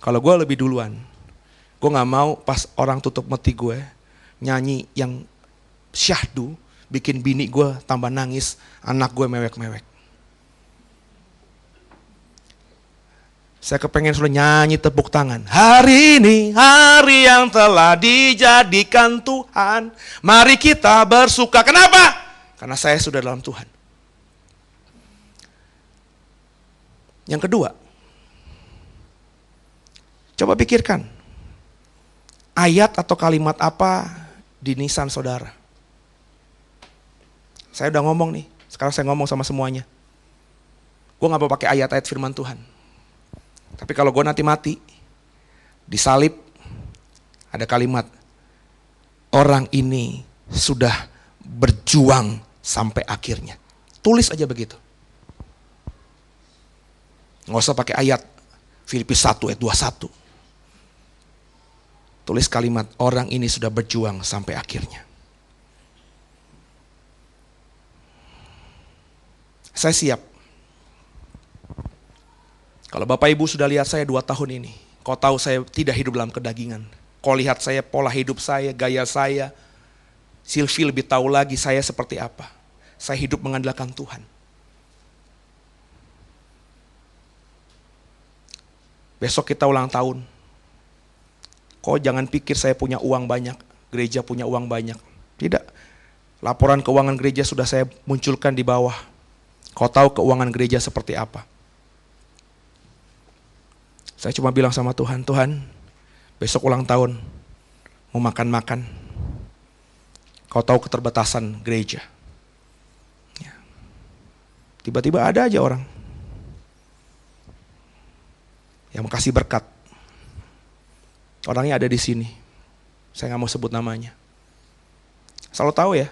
Speaker 1: Kalau gue lebih duluan. Gue gak mau pas orang tutup mati gue nyanyi yang syahdu, bikin bini gue tambah nangis, anak gue mewek-mewek. Saya kepengen sudah nyanyi tepuk tangan. Hari ini, hari yang telah dijadikan Tuhan. Mari kita bersuka. Kenapa? Karena saya sudah dalam Tuhan. Yang kedua, coba pikirkan. Ayat atau kalimat apa di nisan saudara? Saya udah ngomong nih, sekarang saya ngomong sama semuanya. Gue gak mau pakai ayat-ayat firman Tuhan. Tapi kalau gue nanti mati, disalib, ada kalimat, orang ini sudah berjuang sampai akhirnya. Tulis aja begitu. Nggak usah pakai ayat Filipi 1 ayat 21. Tulis kalimat, orang ini sudah berjuang sampai akhirnya. Saya siap. Kalau Bapak Ibu sudah lihat saya 2 tahun ini, kau tahu saya tidak hidup dalam kedagingan. Kau lihat saya, pola hidup saya, gaya saya. Sylvie lebih tahu lagi saya seperti apa. Saya hidup mengandalkan Tuhan. Besok kita ulang tahun. Kau jangan pikir saya punya uang banyak, gereja punya uang banyak. Tidak. Laporan keuangan gereja sudah saya munculkan di bawah. Kau tahu keuangan gereja seperti apa. Saya cuma bilang sama Tuhan, Tuhan, besok ulang tahun, mau makan-makan. Kau tahu keterbatasan gereja. Ya. Tiba-tiba ada aja orang yang kasih berkat. Orangnya ada di sini. Saya nggak mau sebut namanya. Selalu tahu ya,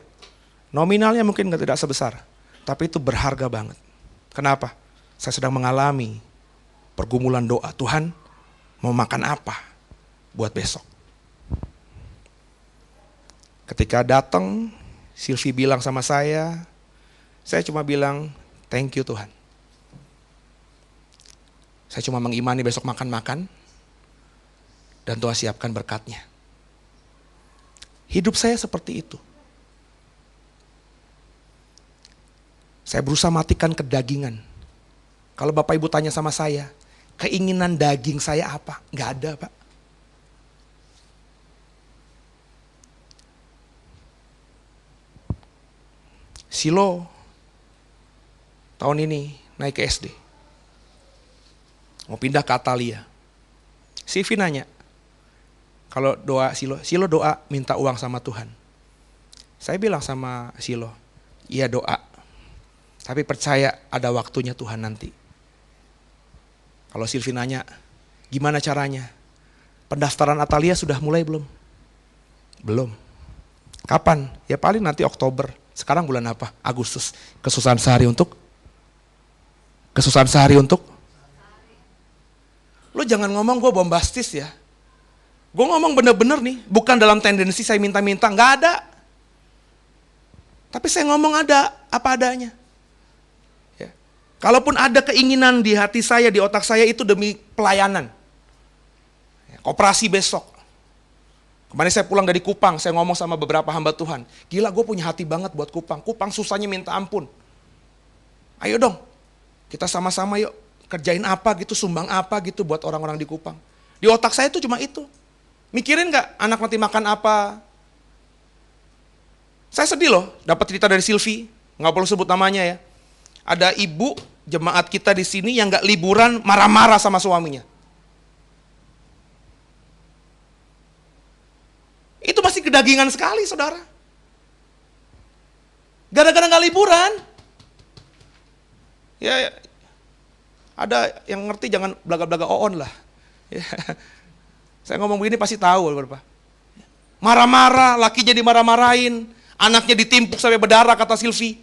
Speaker 1: nominalnya mungkin tidak sebesar, tapi itu berharga banget. Kenapa? Saya sedang mengalami pergumulan doa. Tuhan, mau makan apa buat besok? Ketika datang, Sylvie bilang sama saya cuma bilang, thank you Tuhan. Saya cuma mengimani besok makan-makan, dan Tuhan siapkan berkatnya. Hidup saya seperti itu. Saya berusaha matikan kedagingan. Kalau Bapak Ibu tanya sama saya, keinginan daging saya apa? Nggak ada, Pak. Silo tahun ini naik ke SD. Mau pindah ke Atalia. Sivi nanya, kalau doa Silo doa minta uang sama Tuhan. Saya bilang sama Silo, iya doa. Tapi percaya ada waktunya Tuhan nanti. Kalau Sylvie nanya, gimana caranya? Pendaftaran Atalia sudah mulai belum? Belum. Kapan? Ya paling nanti Oktober. Sekarang bulan apa? Agustus. Kesusahan sehari untuk? Lu jangan ngomong gue bombastis ya. Gue ngomong bener-bener nih, bukan dalam tendensi saya minta-minta, nggak ada. Tapi saya ngomong ada, apa adanya. Ya. Kalaupun ada keinginan di hati saya, di otak saya itu demi pelayanan. Ya, koperasi besok. Kemarin saya pulang dari Kupang, saya ngomong sama beberapa hamba Tuhan. Gila, gue punya hati banget buat Kupang. Kupang susahnya minta ampun. Ayo dong, kita sama-sama yuk. Kerjain apa gitu, sumbang apa gitu buat orang-orang di Kupang. Di otak saya itu cuma itu. Mikirin gak anak nanti makan apa? Saya sedih loh, dapat cerita dari Sylvie, nggak perlu sebut namanya ya. Ada ibu jemaat kita di sini yang nggak liburan marah-marah sama suaminya. Itu masih kedagingan sekali, saudara. Gara-gara nggak liburan. Ya, ada yang ngerti jangan belaga-belaga oon lah. Ya. Saya ngomong begini pasti tahu berapa. Marah-marah, lakinya dimarah-marahin, anaknya ditimpuk sampai berdarah kata Sylvie.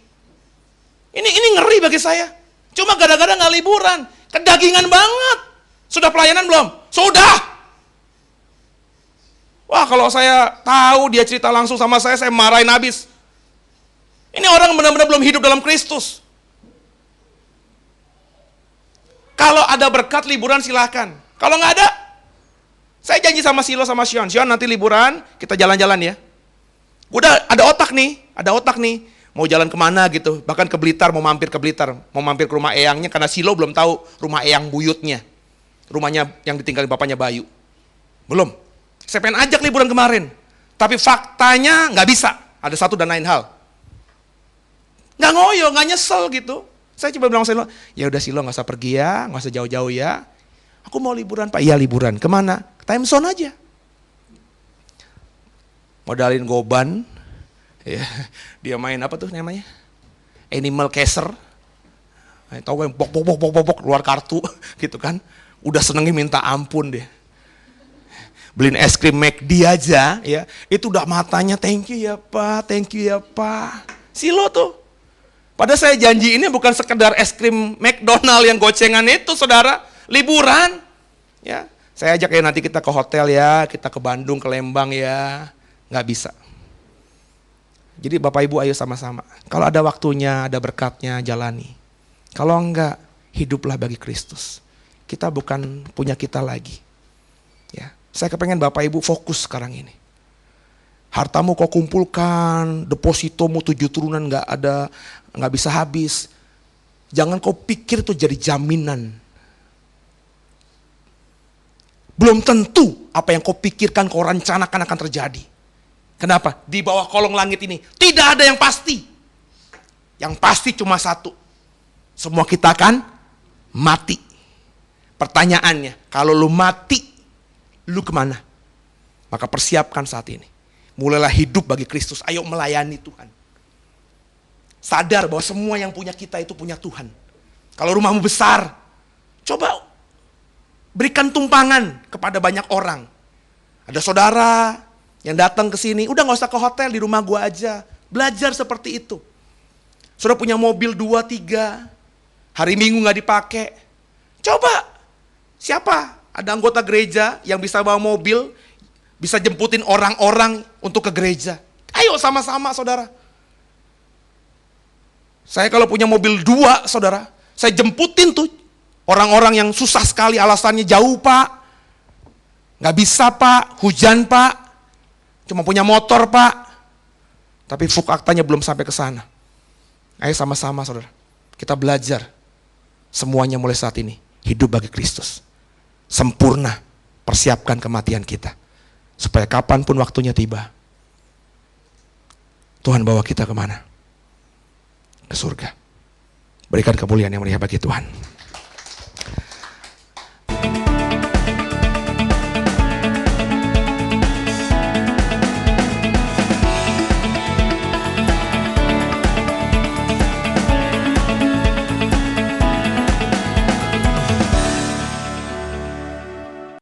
Speaker 1: Ini ngeri bagi saya. Cuma gara-gara nggak liburan, kedagingan banget. Sudah pelayanan belum? Sudah. Wah, kalau saya tahu dia cerita langsung sama saya marahin habis. Ini orang benar-benar belum hidup dalam Kristus. Kalau ada berkat liburan silahkan. Kalau nggak ada, saya janji sama Silo sama Sion. Sion nanti liburan, kita jalan-jalan ya. Udah ada otak nih. Mau jalan kemana gitu. Bahkan ke Blitar, mau mampir ke Blitar. Mau mampir ke rumah eyangnya, karena Silo belum tahu rumah eyang buyutnya. Rumahnya yang ditinggalin bapaknya Bayu. Belum. Saya pengen ajak liburan kemarin. Tapi faktanya nggak bisa. Ada satu dan lain hal. Nggak ngoyo, nggak nyesel gitu. Saya coba bilang sama Silo, ya udah Silo nggak usah pergi ya, nggak usah jauh-jauh ya. Aku mau liburan Pak. Iya liburan. Kemana? Time zone aja. Modalin goban. Ya, dia main apa tuh namanya? Animal Caser. Tahu yang pok luar kartu gitu kan. Udah senengnya minta ampun deh. beliin es krim McD aja, ya, itu udah matanya, thank you ya Pak, thank you ya Pak. Silo tuh. Padahal saya janji ini bukan sekedar es krim McDonald yang gocengan itu, saudara, liburan. Ya, saya ajak ya nanti kita ke hotel ya, kita ke Bandung, ke Lembang ya, nggak bisa. Jadi Bapak Ibu ayo sama-sama. Kalau ada waktunya, ada berkatnya, jalani. Kalau enggak, hiduplah bagi Kristus. Kita bukan punya kita lagi. Ya, saya kepengen Bapak Ibu fokus sekarang ini. Hartamu kau kumpulkan, depositomu 7 turunan nggak bisa habis. Jangan kau pikir itu jadi jaminan. Belum tentu apa yang kau pikirkan, kau rencanakan akan terjadi. Kenapa? Di bawah kolong langit ini tidak ada yang pasti. Yang pasti cuma satu. Semua kita akan mati. Pertanyaannya, kalau lu mati, lu kemana? Maka persiapkan saat ini. Mulailah hidup bagi Kristus. Ayo melayani Tuhan. Sadar bahwa semua yang punya kita itu punya Tuhan. Kalau rumahmu besar, coba berikan tumpangan kepada banyak orang. Ada saudara yang datang ke sini, udah gak usah ke hotel, di rumah gua aja. Belajar seperti itu. Saudara punya mobil 2, 3, hari Minggu gak dipakai. Coba, siapa? Ada anggota gereja yang bisa bawa mobil, bisa jemputin orang-orang untuk ke gereja. Ayo sama-sama saudara. Saya kalau punya mobil 2 saudara, saya jemputin tuh orang-orang yang susah sekali, alasannya jauh Pak, gak bisa Pak, hujan Pak, cuma punya motor Pak, tapi fuk aktanya belum sampai ke sana. Ayo sama-sama saudara, kita belajar semuanya mulai saat ini, hidup bagi Kristus. Sempurna, persiapkan kematian kita. Supaya kapanpun waktunya tiba, Tuhan bawa kita kemana? Ke surga. Berikan kemuliaan yang mulia bagi Tuhan.